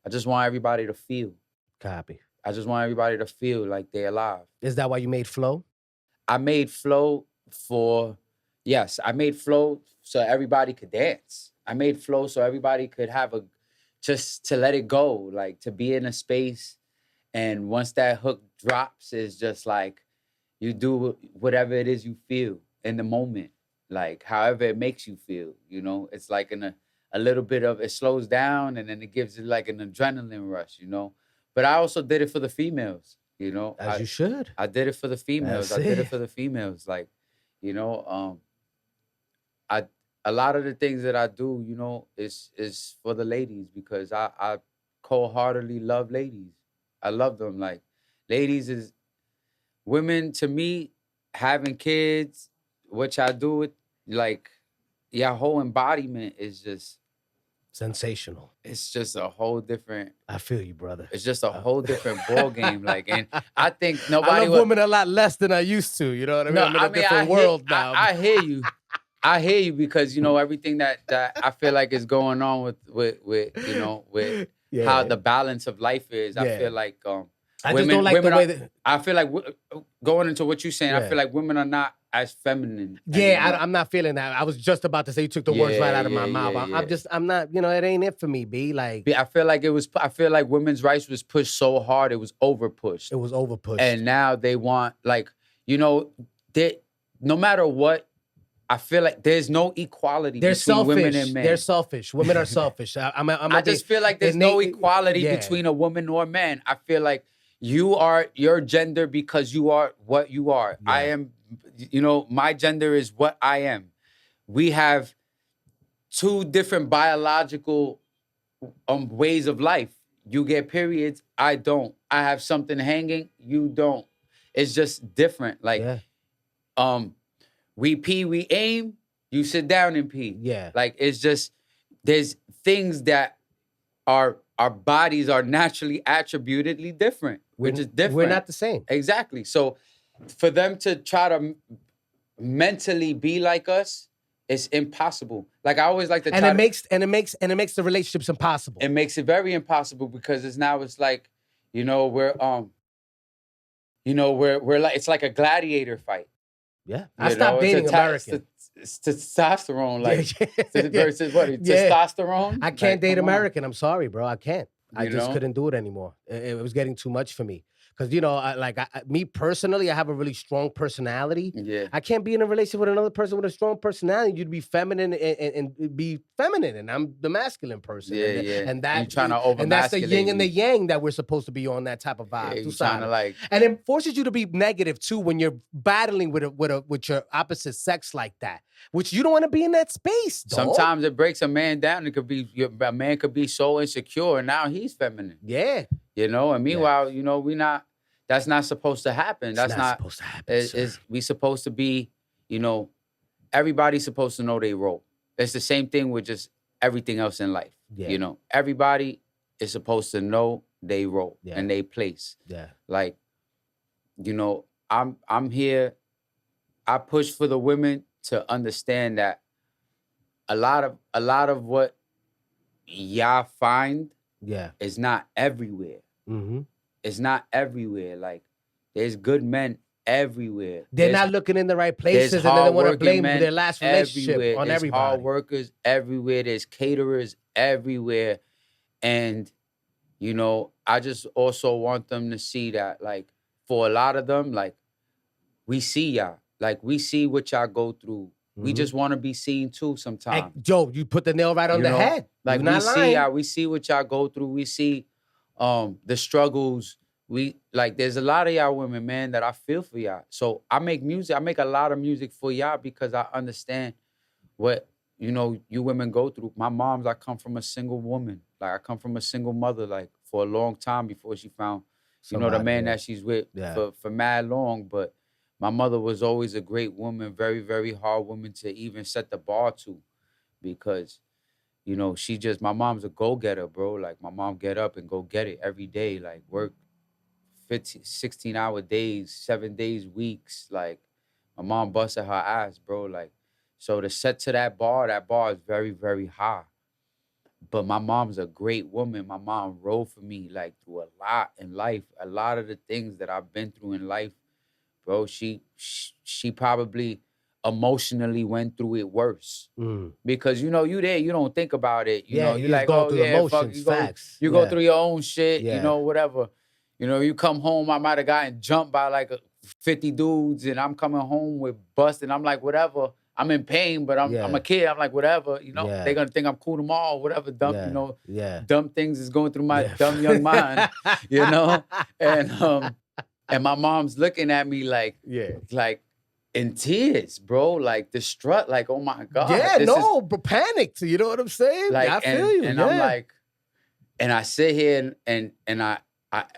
just want everybody to feel. Copy. I just want everybody to feel like they're alive. Is that why you made Flow? I made Flow I made Flow so everybody could dance. I made Flow so everybody could have just to let it go, like to be in a space. And once that hook drops, it's just like you do whatever it is you feel in the moment, like however it makes you feel, you know? It's like a little bit of, it slows down and then it gives it like an adrenaline rush, you know? But I also did it for the females, you know? As you should. I did it for the females. I did it for the females. Like, you know, a lot of the things that I do, you know, is for the ladies because I cold-heartedly love ladies. I love them. Like, ladies is women to me, having kids, which I do with, like, your whole embodiment is just sensational. It's just a whole different. I feel you, brother. It's just a whole different ball game. Like, and I think nobody. I love women a lot less than I used to. You know what I mean? No, I'm in a different world now. I hear you. I hear you because, you know, everything that I feel like is going on with you know, with how the balance of life is. I feel like I just don't like the way that... I feel like going into what you're saying, I feel like women are not as feminine. Yeah, I'm not feeling that. I was just about to say, you took the words right out of my mouth. I'm not, you know, it ain't it for me, B. Like, I feel like women's rights was pushed so hard, it was over pushed. It was over pushed. And now they want, like, you know, no matter what, I feel like there's no equality between women and men. They're selfish. Women are selfish. I just feel like there's no equality between a woman or a man. I feel like you are your gender because you are what you are. Yeah. I am, you know, my gender is what I am. We have two different biological ways of life. You get periods, I don't. I have something hanging, you don't. It's just different. Like, we pee, we aim, you sit down and pee. Yeah. Like, it's just, there's things that our bodies are naturally attributedly different. We're just different. We're not the same. Exactly. So for them to try to mentally be like us, it's impossible. Like, I always like to and it makes the relationships impossible. It makes it very impossible because it's like, you know, we're like, it's like a gladiator fight. Yeah. I stopped dating American. It's testosterone, like versus what? Testosterone? I can't date American. I'm sorry, bro. I can't. I You just know? couldn't do it anymore. It was getting too much for me. Because me personally, I have a really strong personality. Yeah. I can't be in a relationship with another person with a strong personality. You'd be feminine and be feminine, and I'm the masculine person. Yeah, yeah. And And you trying to over and that's the yin masculate and the me. yang that we're supposed to be on, that type of Yeah, vibe. you tú trying to sabes. like And it forces you to be negative too when you're battling with your opposite sex like that, which you don't want to be in that space, dog. sometimes it breaks a man down. It could be a man could be so insecure and now he's feminine. Yeah. You know, and meanwhile, you know, that's not supposed to happen. That's It's not supposed to happen, sir. we supposed to be, you know, everybody's supposed to know their role. It's the same thing with just everything else in life. Yeah. You know, everybody is supposed to know their role Yeah. and their place. Yeah. Like, you know, I'm here. I push for the women to understand that a lot of what y'all find Yeah. is not everywhere. Mm-hmm. It's not everywhere. Like, there's good men everywhere. They're There's- not looking in the right places, there's and then they want to hardworking blame men their last relationship everywhere. on There's everybody. hard workers everywhere. There's caterers everywhere. And, you know, I just also want them to see that, like, for a lot of them, like, we see y'all. Like, we see what y'all go through. We Mhm. just want to be seen too Hey, sometimes. Joe, you put the nail right on You the know, head. Like, You're we not see lying. y'all. We see what y'all go through. We see the struggles. There's a lot of y'all women, man, that I feel for y'all. So I make music. I make a lot of music for y'all because I understand what, you know, you women go through. I come from a single woman. Like, I come from a single mother, like, for a long time before she found, you know, the Somebody, man yeah. that she's with Yeah. for mad long. But my mother was always a great woman, very, very hard woman to even set the bar to, because, you know, my mom's a go-getter, bro. Like, my mom get up and go get it every day, like, work 16-hour days, 7 days, weeks. Like, my mom busted her ass, bro. Like, so to set to that bar is very, very high. But my mom's a great woman. My mom rode for me, like, through a lot in life. A lot of the things that I've been through in life, bro, she probably emotionally went through it worse. Mm. Because, you know, you there, you don't think about it. You Yeah, know, you you just like, going oh, through the yeah, fuck, motions, you go, facts. you go Yeah. through your own shit, Yeah. you know, whatever. You know, you come home, I might have gotten jumped by like 50 dudes, and I'm coming home with bust, and I'm like, whatever. I'm in pain, but I'm Yeah. a kid. I'm like, whatever. You know, Yeah. they're gonna think I'm cool tomorrow, whatever. Dumb, Yeah. you know, Yeah. dumb things is going through my Yeah. dumb young mind, you know. And my mom's looking at me like in tears, bro, like distraught, like, oh my God. Yeah, this no, is, but panicked. You know what I'm saying? like, I feel you. and yeah. I'm like, and I sit here and I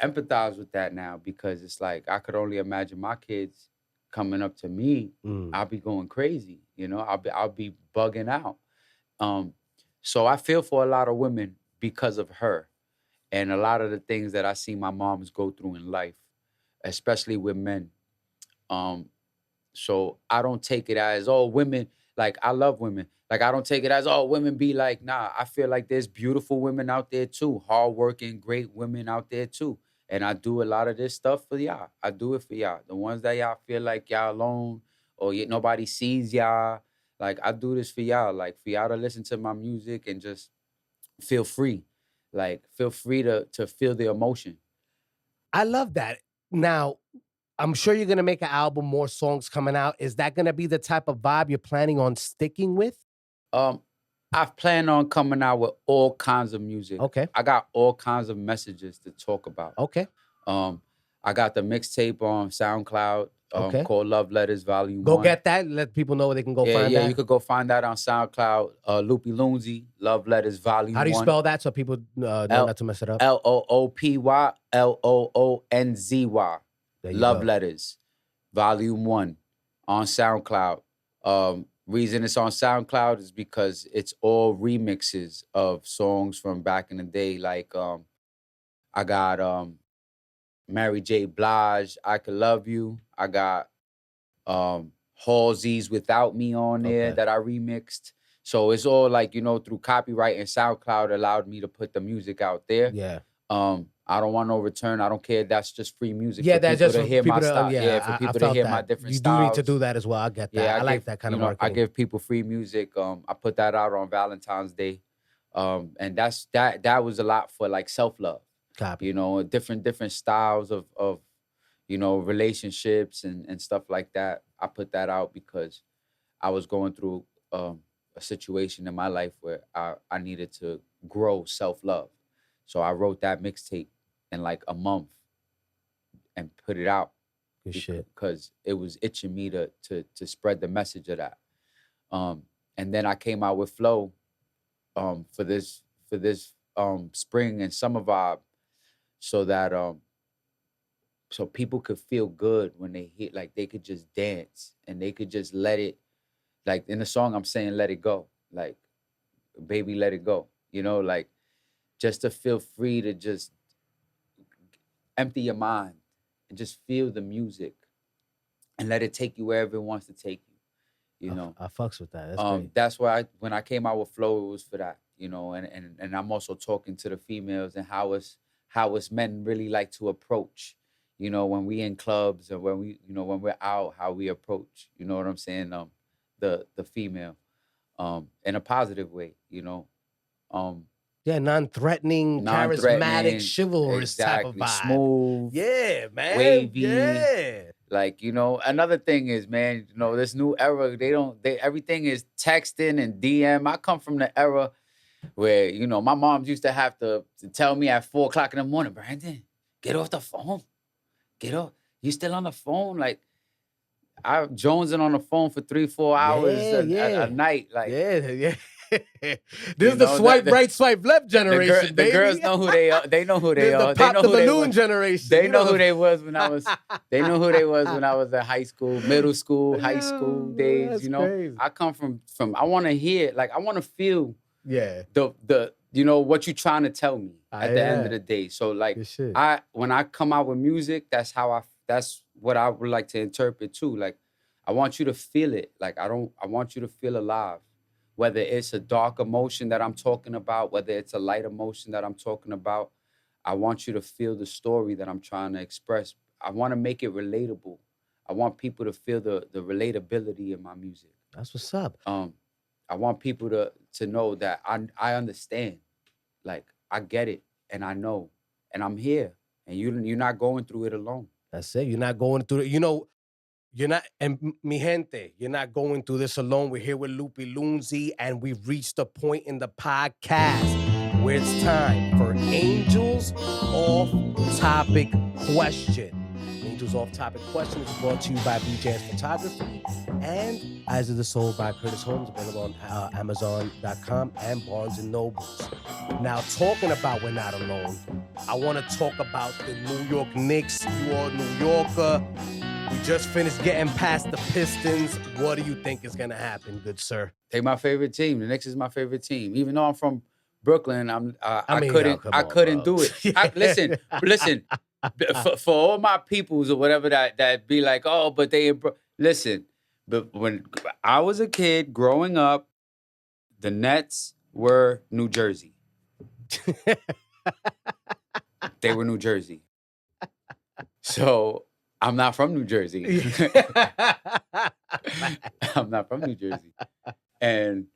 empathize with that now, because it's like, I could only imagine my kids coming up to me. Mm. I'll be going crazy, you know, I'll be bugging out. So I feel for a lot of women because of her, and a lot of the things that I see my moms go through in life, especially with men. So I don't take it as, oh, women, like, I love women. Like, I don't take it as, oh, women be like, nah. I feel like there's beautiful women out there too, hardworking, great women out there too. And I do a lot of this stuff for y'all. I do it for y'all. The ones that y'all feel like y'all alone, or nobody sees y'all. Like, I do this for y'all. Like, for y'all to listen to my music and just feel free. Like, feel free to feel the emotion. I love that. Now, I'm sure you're gonna make an album, more songs coming out. Is that gonna be the type of vibe you're planning on sticking with? I've planned on coming out with all kinds of music. Okay. I got all kinds of messages to talk about. Okay. I got the mixtape on SoundCloud Okay. called Love Letters Volume Go 1. get that. Let people know where they can go find that. You could go find that on SoundCloud. Loopy Loonzy, Love Letters Volume 1. How do you spell that so people know not to mess it up? Loopy Loonzy. There you Love go. Letters Volume 1 on SoundCloud. Reason it's on SoundCloud is because it's all remixes of songs from back in the day. Like, I got Mary J. Blige, I Could Love You. I got Halsey's Without Me on there Okay. that I remixed. So it's all like, you know, through copyright, and SoundCloud allowed me to put the music out there. Yeah. I don't want no return. I don't care. That's just free music. Yeah, for that's people just to for hear people my to style. yeah, For I people to felt hear that. my different you styles. do need to do that as well. I get that. I like that kind of marketing. I give people free music. I put that out on Valentine's Day. And that was a lot for like self-love. Copy. You know, different styles of you know, relationships and stuff like that. I put that out because I was going through a situation in my life where I needed to grow self-love. So I wrote that mixtape in like a month and put it out Good shit. because it was itching me to spread the message of that. And then I came out with Flow for this spring and summer vibe, so that so people could feel good when they hit, like they could just dance and they could just let it, like in the song I'm saying let it go, like baby let it go, you know, like just to feel free to just empty your mind and just feel the music and let it take you wherever it wants to take you, you know. I fucks with that. That's great. That's why when I came out with Flow, it was for that, you know, and I'm also talking to the females and how it's men really like to approach, you know, when we in clubs or when we, you know, when we're out, how we approach, you know what I'm saying, the female, in a positive way, you know. Yeah, non-threatening, charismatic, chivalrous type of exactly, vibe. smooth, Yeah, man. wavy. Yeah. Like, you know, another thing is, man, you know, this new era, everything is texting and DM. I come from the era where, you know, my mom used to have to tell me at 4:00 in the morning, Brandon, get off the phone. Get off. You still on the phone? Like, I jonesing on the phone for 3-4 hours a night. Like, yeah. This you is the know, swipe right, swipe left generation, the baby. girls know who they are. They know who they The are. They pop know the who they balloon were. generation. They you know who they was when I was. They know who they was when I was at high school, middle school, high school days. That's You know, crazy. I come from. I want to hear, like, I want to feel Yeah. the you know what you trying to tell me I at the hear end of that. the day. So like, Good shit. when I come out with music, that's what I would like to interpret too. Like, I want you to feel it. Like, I want you to feel alive. Whether it's a dark emotion that I'm talking about, whether it's a light emotion that I'm talking about, I want you to feel the story that I'm trying to express. I want to make it relatable. I want people to feel the relatability in my music. That's what's up. I want people to know that I understand. Like, I get it and I know and I'm here and you're not going through it alone. That's it. You're not going through it. You know, you're not, and mi gente, you're not going through this alone. We're here with Loopy Loonzy, and we've reached a point in the podcast where it's time for Angel's Off-Topic Question. Angel's Off-Topic Question is brought to you by BJ's Photography and Eyes of the Soul by Curtis Holmes, available on Amazon.com and Barnes & Nobles. Now, talking about We're Not Alone, I want to talk about the New York Knicks. You are a New Yorker. We just finished getting past the Pistons. What do you think is going to happen, good sir? They my favorite team. The Knicks is my favorite team. Even though I'm from Brooklyn, I mean, couldn't do it. Listen. For all my peoples or whatever that be like, oh, but listen. But when I was a kid growing up, the Nets were New Jersey. They were New Jersey. So I'm not from New Jersey. I'm not from New Jersey. And,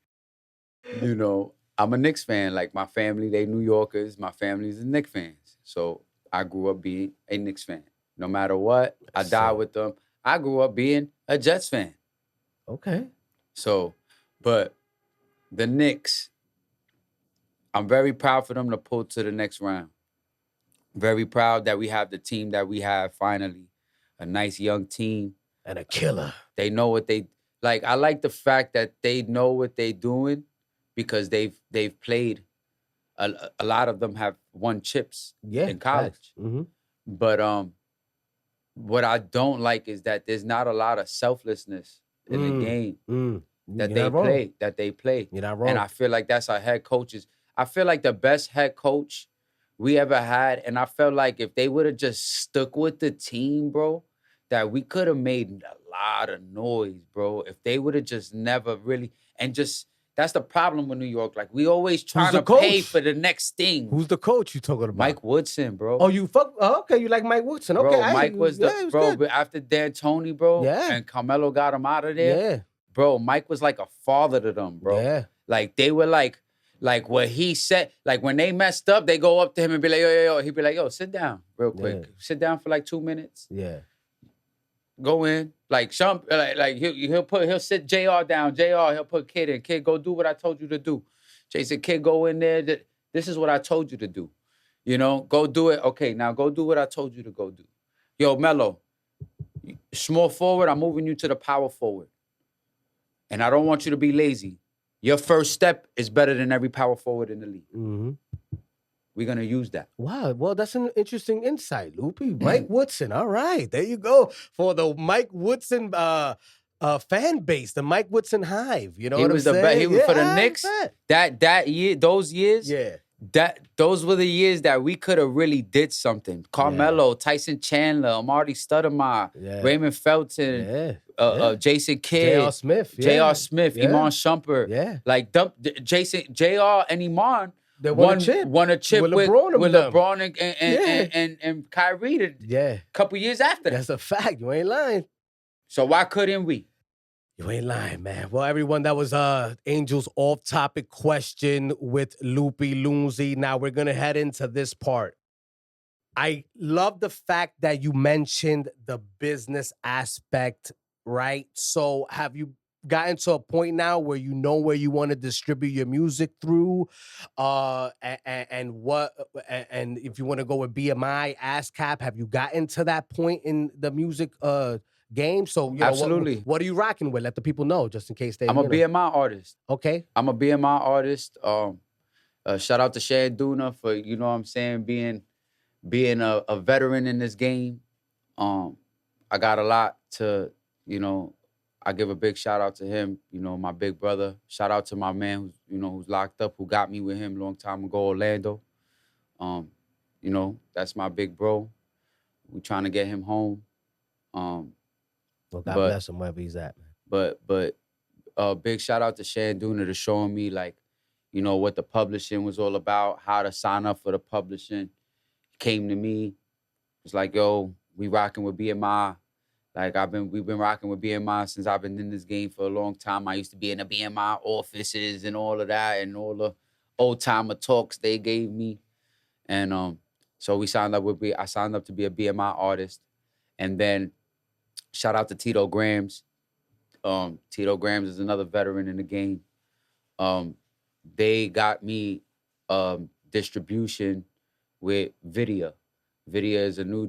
you know, I'm a Knicks fan. Like, my family, they New Yorkers. My family's Knicks fans. So I grew up being a Knicks fan. No matter what, I died with them. I grew up being a Jets fan. Okay. So, but the Knicks, I'm very proud for them to pull to the next round. Very proud that we have the team that we have finally. A nice young team. And a killer. They know what they like. I like the fact that they know what they're doing because they've played. A lot of them have won chips in college. Mm-hmm. But what I don't like is that there's not a lot of selflessness in the game that they play. You're not wrong. And I feel like that's our head coaches. I feel like the best head coach we ever had, and I felt like if they would have just stuck with the team, bro, that we could have made a lot of noise, bro. If they would have just never really, and just, that's the problem with New York. Like, we always trying to pay for the next thing. Who's the coach you talking about? Mike Woodson, bro. Oh, okay, you like Mike Woodson. Okay. Bro, Mike was good. After D'Antoni, bro, and Carmelo got him out of there, bro, Mike was like a father to them, bro. Yeah. Like, they were like, Like what he said, like when they messed up, they go up to him and be like, yo. He'd be like, yo, sit down real quick. Yeah. Sit down for like 2 minutes. Yeah. Go in. Like he'll sit JR down. JR, he'll put Kid in. Kid, go do what I told you to do. Jason, Kid, go in there. This is what I told you to do. You know, go do it. Okay, now go do what I told you to go do. Yo, Mello, small forward, I'm moving you to the power forward. And I don't want you to be lazy. Your first step is better than every power forward in the league. Mm-hmm. We're going to use that. Wow. Well, that's an interesting insight, Loopy. Mike Woodson. All right. There you go. For the Mike Woodson fan base, the Mike Woodson Hive. You know what I'm saying? He was for the I Knicks. bet. That year, those years. Yeah. Those were the years that we could have really did something. Carmelo, Tyson Chandler, Amari Stoudemire, Raymond Felton, Jason Kidd, J.R. Smith, J.R. Smith, Iman Shumpert. Yeah. Like J.R. and Iman They won a chip with LeBron and Kyrie a couple years after that. That's a fact. You ain't lying. So why couldn't we? You ain't lying, man. Well, everyone, that was Angel's off-topic question with Loopy Loonzy. Now we're going to head into this part. I love the fact that you mentioned the business aspect, right? So have you gotten to a point now where you know where you want to distribute your music through? And if you want to go with BMI, ASCAP, have you gotten to that point in the music game? So, you know, absolutely. What are you rocking with? Let the people know, just in case they. I'm a BMI artist. Okay. I'm a BMI artist. Shout out to Shan Duna for, you know what I'm saying, being a veteran in this game. I got a lot to, you know, I give a big shout out to him, you know, my big brother. Shout out to my man who's locked up, who got me with him a long time ago, Orlando. You know, that's my big bro. We trying to get him home. Well, God bless him wherever he's at, man. But big shout out to Shan Duna to showing me, like, you know, what the publishing was all about, how to sign up for the publishing. He came to me. It's like, yo, we rocking with BMI. Like we've been rocking with BMI since I've been in this game for a long time. I used to be in the BMI offices and all of that and all the old timer talks they gave me. And so I signed up to be a BMI artist. And then shout out to Tito Grams. Tito Grams is another veteran in the game. They got me distribution with Vidya. Vidya is a new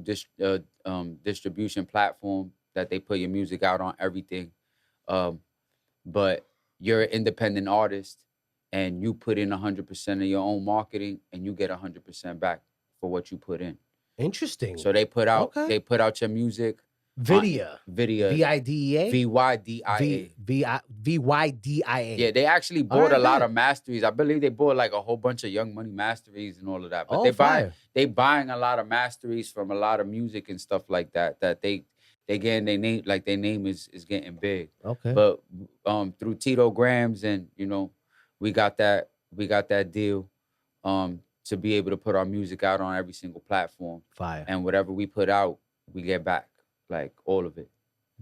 distribution platform that they put your music out on everything. But you're an independent artist and you put in 100% of your own marketing and you get 100% back for what you put in. Interesting. So they put out your music. Vidya. VIDEA? VYDIA. VYDIA. Yeah, they actually bought a lot of masteries. I believe they bought like a whole bunch of Young Money masteries and all of that. But they buying a lot of masteries from a lot of music and stuff like that. That they getting their name, like their name is getting big. Okay. But through Tito Grams and, you know, we got that deal to be able to put our music out on every single platform. Fire. And whatever we put out, we get back. Like all of it.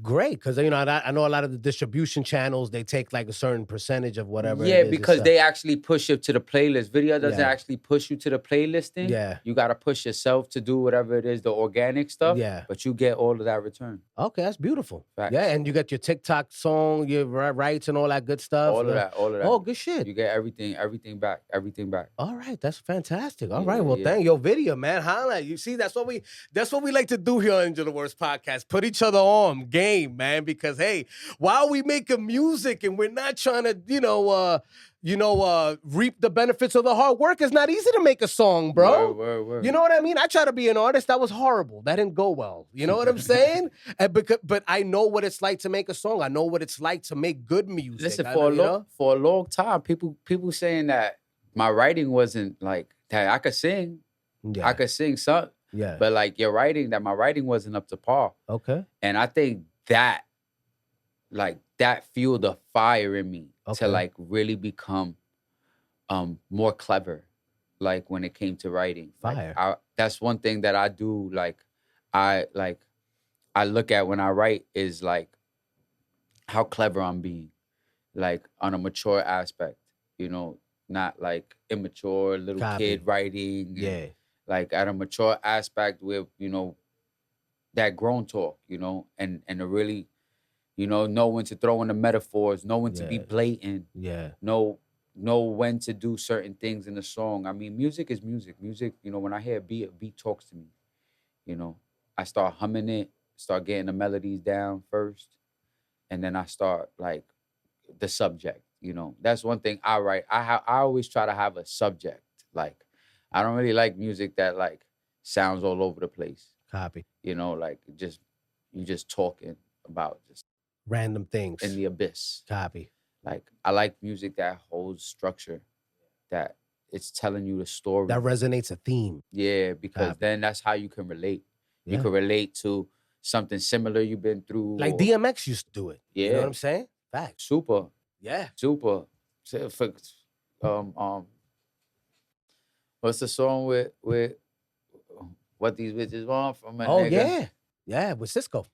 Great, because you know I know a lot of the distribution channels, they take like a certain percentage of whatever. Yeah, because they actually push it to the playlist. Video doesn't actually push you to the playlisting. Yeah, you gotta push yourself to do whatever it is, the organic stuff. Yeah, but you get all of that return. Okay, that's beautiful. Facts. Yeah, and you get your TikTok song, your rights, and all that good stuff. All of that. Oh, good shit. You get everything back. All right, that's fantastic. All right, well, thank your video, man. Highlight. You see, that's what we like to do here on Angel the Words Podcast. Put each other on game, man. Because hey, while we making music and we're not trying to, reap the benefits of the hard work, it's not easy to make a song, bro. Word. You know what I mean? I try to be an artist. That was horrible. That didn't go well. You know what I'm saying? But I know what it's like to make a song. I know what it's like to make good music. Listen, for a long time, people saying that my writing wasn't like that. I could sing. Yeah. I could sing something. Yeah. But like my writing wasn't up to par. Okay. And I think that fueled a fire in me to like really become more clever, like when it came to writing. Fire. Like, that's one thing that I do. Like I look at when I write is like how clever I'm being, like on a mature aspect. You know, not like immature little Copy. kid writing. And, Yeah. like at a mature aspect with, that grown talk, and to really, know when to throw in the metaphors, know when to be Yeah. blatant, Yeah. know when to do certain things in the song. I mean, music is music. Music, when I hear a beat talks to me. I start humming it, start getting the melodies down first, and then I start like the subject. That's one thing I write. I always try to have a subject. Like, I don't really like music that like sounds all over the place. Copy. Like you just talking about just Random things. in the abyss. Copy. Like, I like music that holds structure, that it's telling you the story. That resonates a theme. Yeah, because Copy. then that's how you can relate. Yeah. You can relate to something similar you've been through. Like or- DMX used to do it. Yeah. You know what I'm saying? Facts. Super. Yeah. Super. So, what's the song with what these bitches want from a Oh nigga? yeah. Yeah, with Cisco.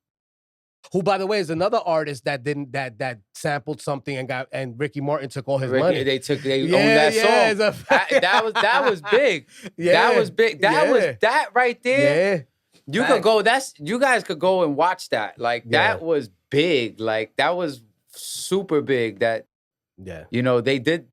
Who, by the way, is another artist that didn't that sampled something and Ricky Martin took all his money. They owned Yeah, that yeah, song. it's a- That was big. Yeah, That was big. That yeah. was that right there. Yeah. You Facts. could go. You guys could go and watch that. Like, that was big. Like, that was super big. That Yeah. they did.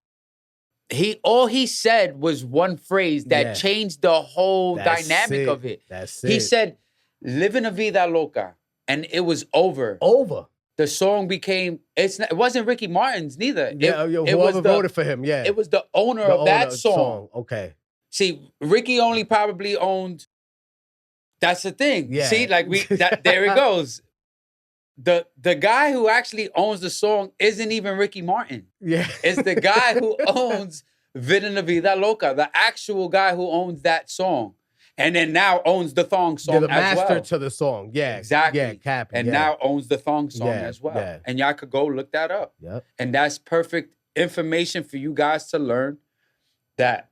All he said was one phrase that changed the whole That's dynamic it. of it. That's He it. said, "Living a vida loca," and it was over. Over. The song became. It wasn't Ricky Martin's neither. Yeah, it whoever was voted for him. Yeah. It was the owner The of that owner song. Okay. See, Ricky only probably owned. That's the thing. Yeah. See, like there it goes. The guy who actually owns the song isn't even Ricky Martin. Yeah. It's the guy who owns Vida La Vida Loca, the actual guy who owns that song. And then now owns the thong song You're the as master well. to the song. Yeah. Exactly. Yeah, Cappy. And yeah. now owns the thong song Yeah, as well. yeah. And y'all could go look that up. Yep. And that's perfect information for you guys to learn that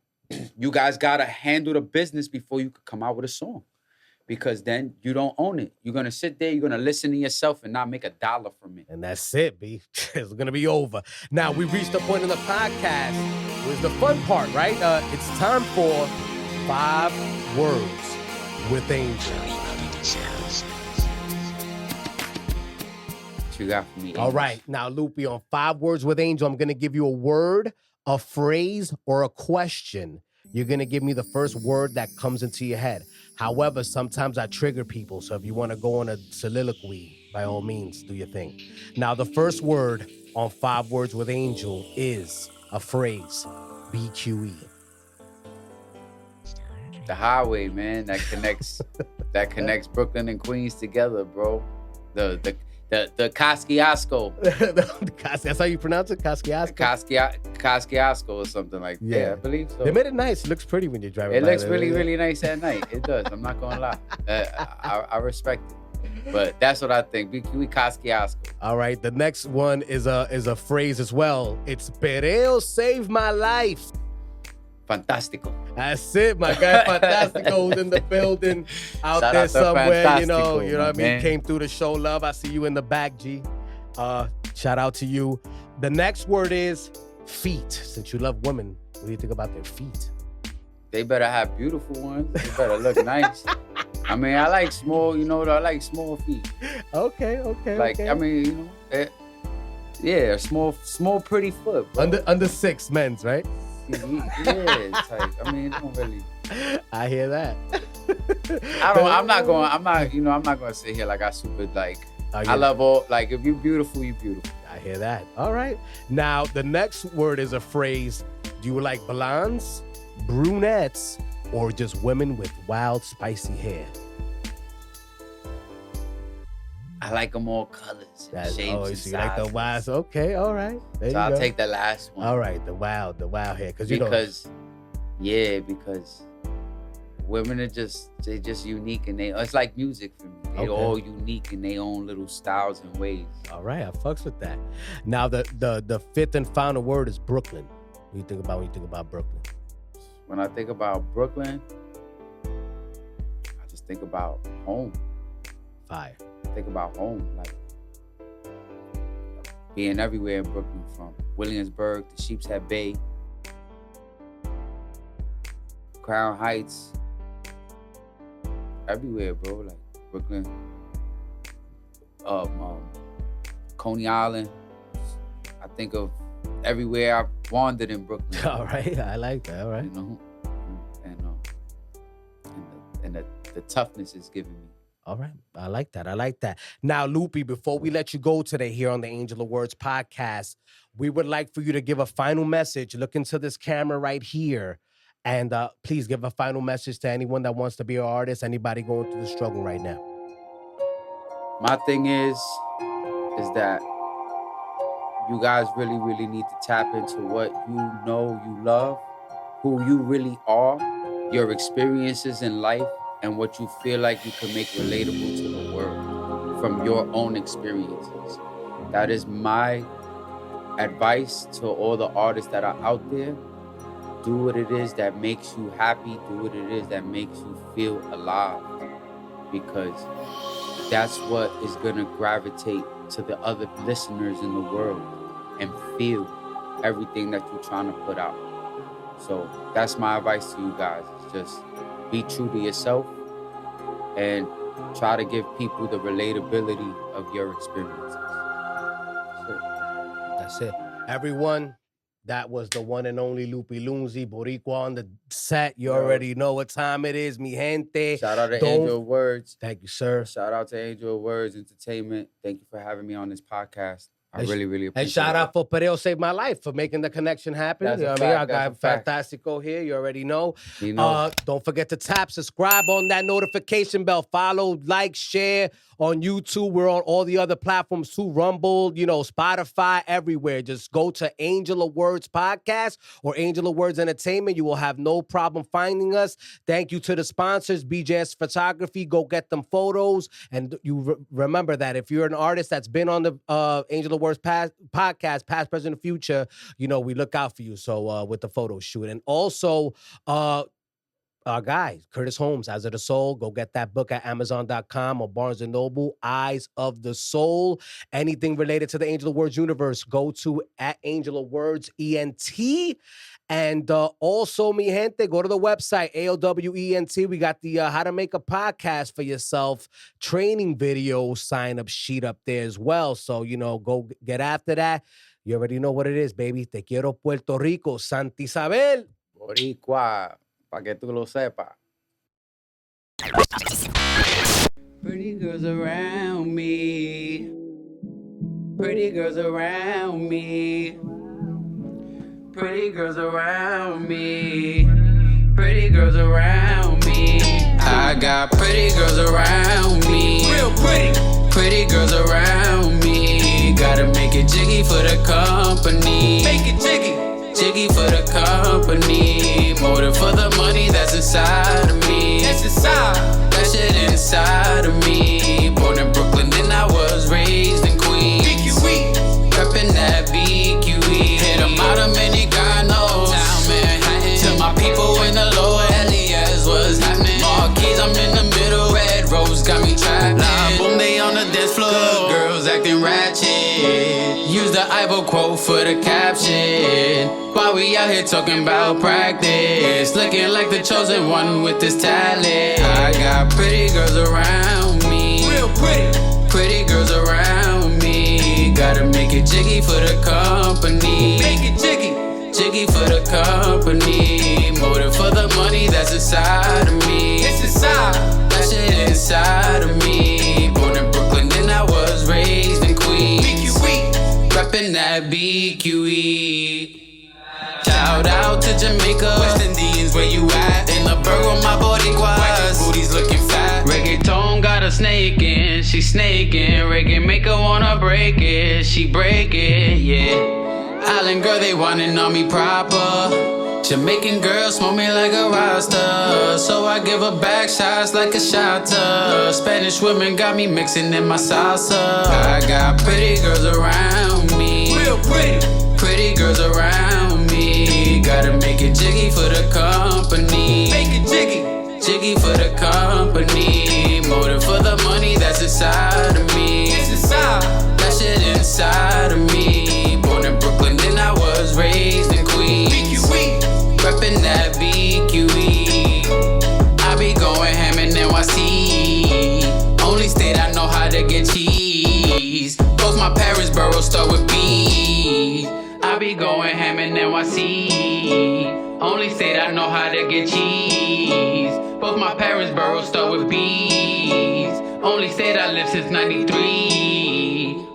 you guys got to handle the business before you could come out with a song. Because then you don't own it. You're going to sit there, you're going to listen to yourself and not make a dollar from it. And that's it, B. It's going to be over. Now, we reached the point in the podcast. It was the fun part, right? It's time for 5 words with Angel. What you got for me? All Amos? right. Now, Loopy, on 5 words with Angel, I'm going to give you a word, a phrase, or a question. You're going to give me the first word that comes into your head. However, sometimes I trigger people. So if you want to go on a soliloquy, by all means, do your thing. Now, the first word on 5 words with Angel is a phrase, BQE. The highway, man, that connects Brooklyn and Queens together, bro. The Kosciuszko. That's how you pronounce it? Kosciuszko? Kosciuszko or something like that. Yeah, I believe so. They made it nice. It looks pretty when you're driving. It by looks there. really, really nice at night. It does. I'm not gonna lie. I respect it. But that's what I think. We Kosciuszko. All right. The next one is a phrase as well. It's Pereo saved my life. Fantastico. That's it, my guy. Fantastico's in the building, out Shout there out to somewhere. You know Fantastico, what I mean. man. Came through to show love. I see you in the back, G. Shout out to you. The next word is feet. Since you love women, what do you think about their feet? They better have beautiful ones. They better look nice. I mean, I like small. I like small feet. Okay. Like, okay. I mean, yeah, small, pretty foot. Bro. Under 6 men's, right? Yeah, it's like, I mean, it don't really. I hear that. I'm not gonna sit here like I super like. I love all, like, if you're beautiful, you're beautiful. I hear that. All right. Now, the next word is a phrase. Do you like blondes, brunettes, or just women with wild, spicy hair? I like them all colors, and shapes, and so you like the sizes. wild. Okay, all right. There So you I'll go. take the last one. All right, the wild hair. Because women are just unique, and it's like music for me. They're Okay. all unique in their own little styles and ways. All right, I fucks with that. Now, the fifth and final word is Brooklyn. What do you think about when you think about Brooklyn? When I think about Brooklyn, I just think about home. Fire. I think about home, like being everywhere in Brooklyn, from Williamsburg to Sheepshead Bay, Crown Heights, everywhere, bro. Like Brooklyn, Coney Island. I think of everywhere I've wandered in Brooklyn. All right, I like that. All right, you know, and the toughness is giving me. All right, I like that. I like that. Now, Loopy, before we let you go today here on the Angel of Words podcast, we would like for you to give a final message. Look into this camera right here, and please give a final message to anyone that wants to be an artist, anybody going through the struggle right now. My thing is that you guys really, really need to tap into what you know you love, who you really are, your experiences in life, and what you feel like you can make relatable to the world from your own experiences. That is my advice to all the artists that are out there. Do what it is that makes you happy. Do what it is that makes you feel alive. Because that's what is gonna gravitate to the other listeners in the world and feel everything that you're trying to put out. So that's my advice to you guys. Just be true to yourself and try to give people the relatability of your experiences. That's it. Everyone, that was the one and only Loopy Loonzy, Boricua on the set. You already know what time it is, mi gente. Shout out to Angel Words. Thank you, sir. Shout out to Angel Words Entertainment. Thank you for having me on this podcast. I really, really appreciate it. And shout out for Pereo Save My Life for making the connection happen. That's you know a what I mean? I fact. got Fantastico here. You already know. You know. Don't forget to tap, subscribe on that notification bell. Follow, like, share on YouTube. We're on all the other platforms too. Rumble, Spotify, everywhere. Just go to Angel of Words Podcast or Angel of Words Entertainment. You will have no problem finding us. Thank you to the sponsors, BJS Photography. Go get them photos. And you remember that if you're an artist that's been on the Angel of Words podcast, past, present, and future, we look out for you. So with the photo shoot. And also, our guy, Curtis Holmes, Eyes of the Soul. Go get that book at Amazon.com or Barnes & Noble, Eyes of the Soul. Anything related to the Angel of Words universe, go to at Angel of Words ENT. And also, mi gente, go to the website, AOWENT. We got the How to Make a Podcast for Yourself training video sign-up sheet up there as well. So, go get after that. You already know what it is, baby. Te quiero Puerto Rico, Santa Isabel. Boricua, pa' que tú lo sepas. Pretty girls around me. Pretty girls around me. Pretty girls around me. Pretty girls around me. I got pretty girls around me. Real pretty. Pretty girls around me. Gotta make it jiggy for the company. Make it jiggy. Jiggy for the company. Motive for the money that's inside of me. That's inside. That shit inside of me. Born in Brooklyn, then I was raised in Queens. BQE. Reppin' that BQE. Hit 'em out Dominicanos. Down Manhattan. To my people in the lower LES, what's happening? Marquees, I'm in the middle. Red rose got me trapped. La boom, they on the dance floor. Good girls acting ratchet. Use the Ivo quote for the caption. While we out here talking about practice, looking like the chosen one with this talent. I got pretty girls around me. Real pretty. Pretty girls around me. Gotta make it jiggy for the company. Make it jiggy. Jiggy for the company. Motive for the money that's inside of me. It's inside. That shit inside of me. Born in Brooklyn, then I was raised in Queens. BQE. Reppin' that BQE. Shout out to Jamaica, West Indians, where you at? In the burger, my Boricuas, booties looking fat. Reggaeton got a snake in, she snaking. Reggae make her wanna break it, she break it, yeah. Island girl, they wanna know me proper. Jamaican girl smoke me like a Rasta, so I give her back shots like a shotter. Spanish women got me mixing in my salsa. I got pretty girls around me. Real pretty. Pretty girls around me. Gotta make it jiggy for the company. Make it jiggy. Jiggy for the company. Motive for the money that's inside of me. It's inside. That shit inside of me. Born in Brooklyn, then I was raised in Queens. BQE. Reppin' that BQE. my parents' boroughs start with B. I be going ham in NYC. Only state I know how to get cheese. Both my parents' boroughs start with B's. Only state I live since 93.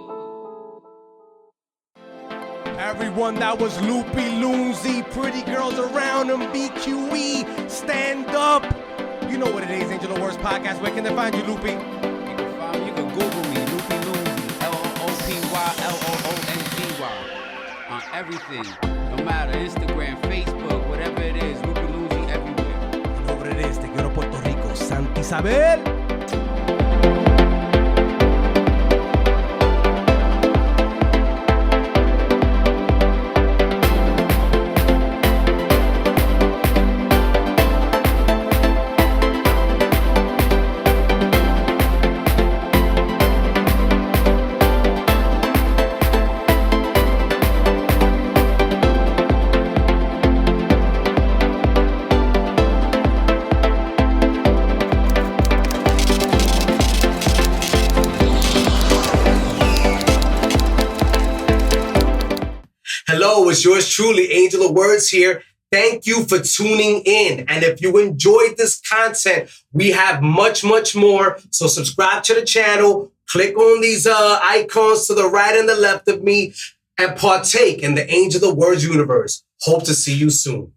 Everyone, that was Loopy Loonzy, Pretty Girls Around Them, BQE, stand up. You know what it is, Angel of Words Podcast. Where can they find you, Loopy? You can find me, you can Google me, Loopy Loonzy, Loopy, on everything. No matter, Instagram, Facebook, whatever it is, Loopy Loonzy everywhere. You know what it is, te quiero Puerto Rico, Santa Isabel. Hello, it's yours truly, Angel of Words here. Thank you for tuning in. And if you enjoyed this content, we have much, much more. So subscribe to the channel, click on these icons to the right and the left of me, and partake in the Angel of Words universe. Hope to see you soon.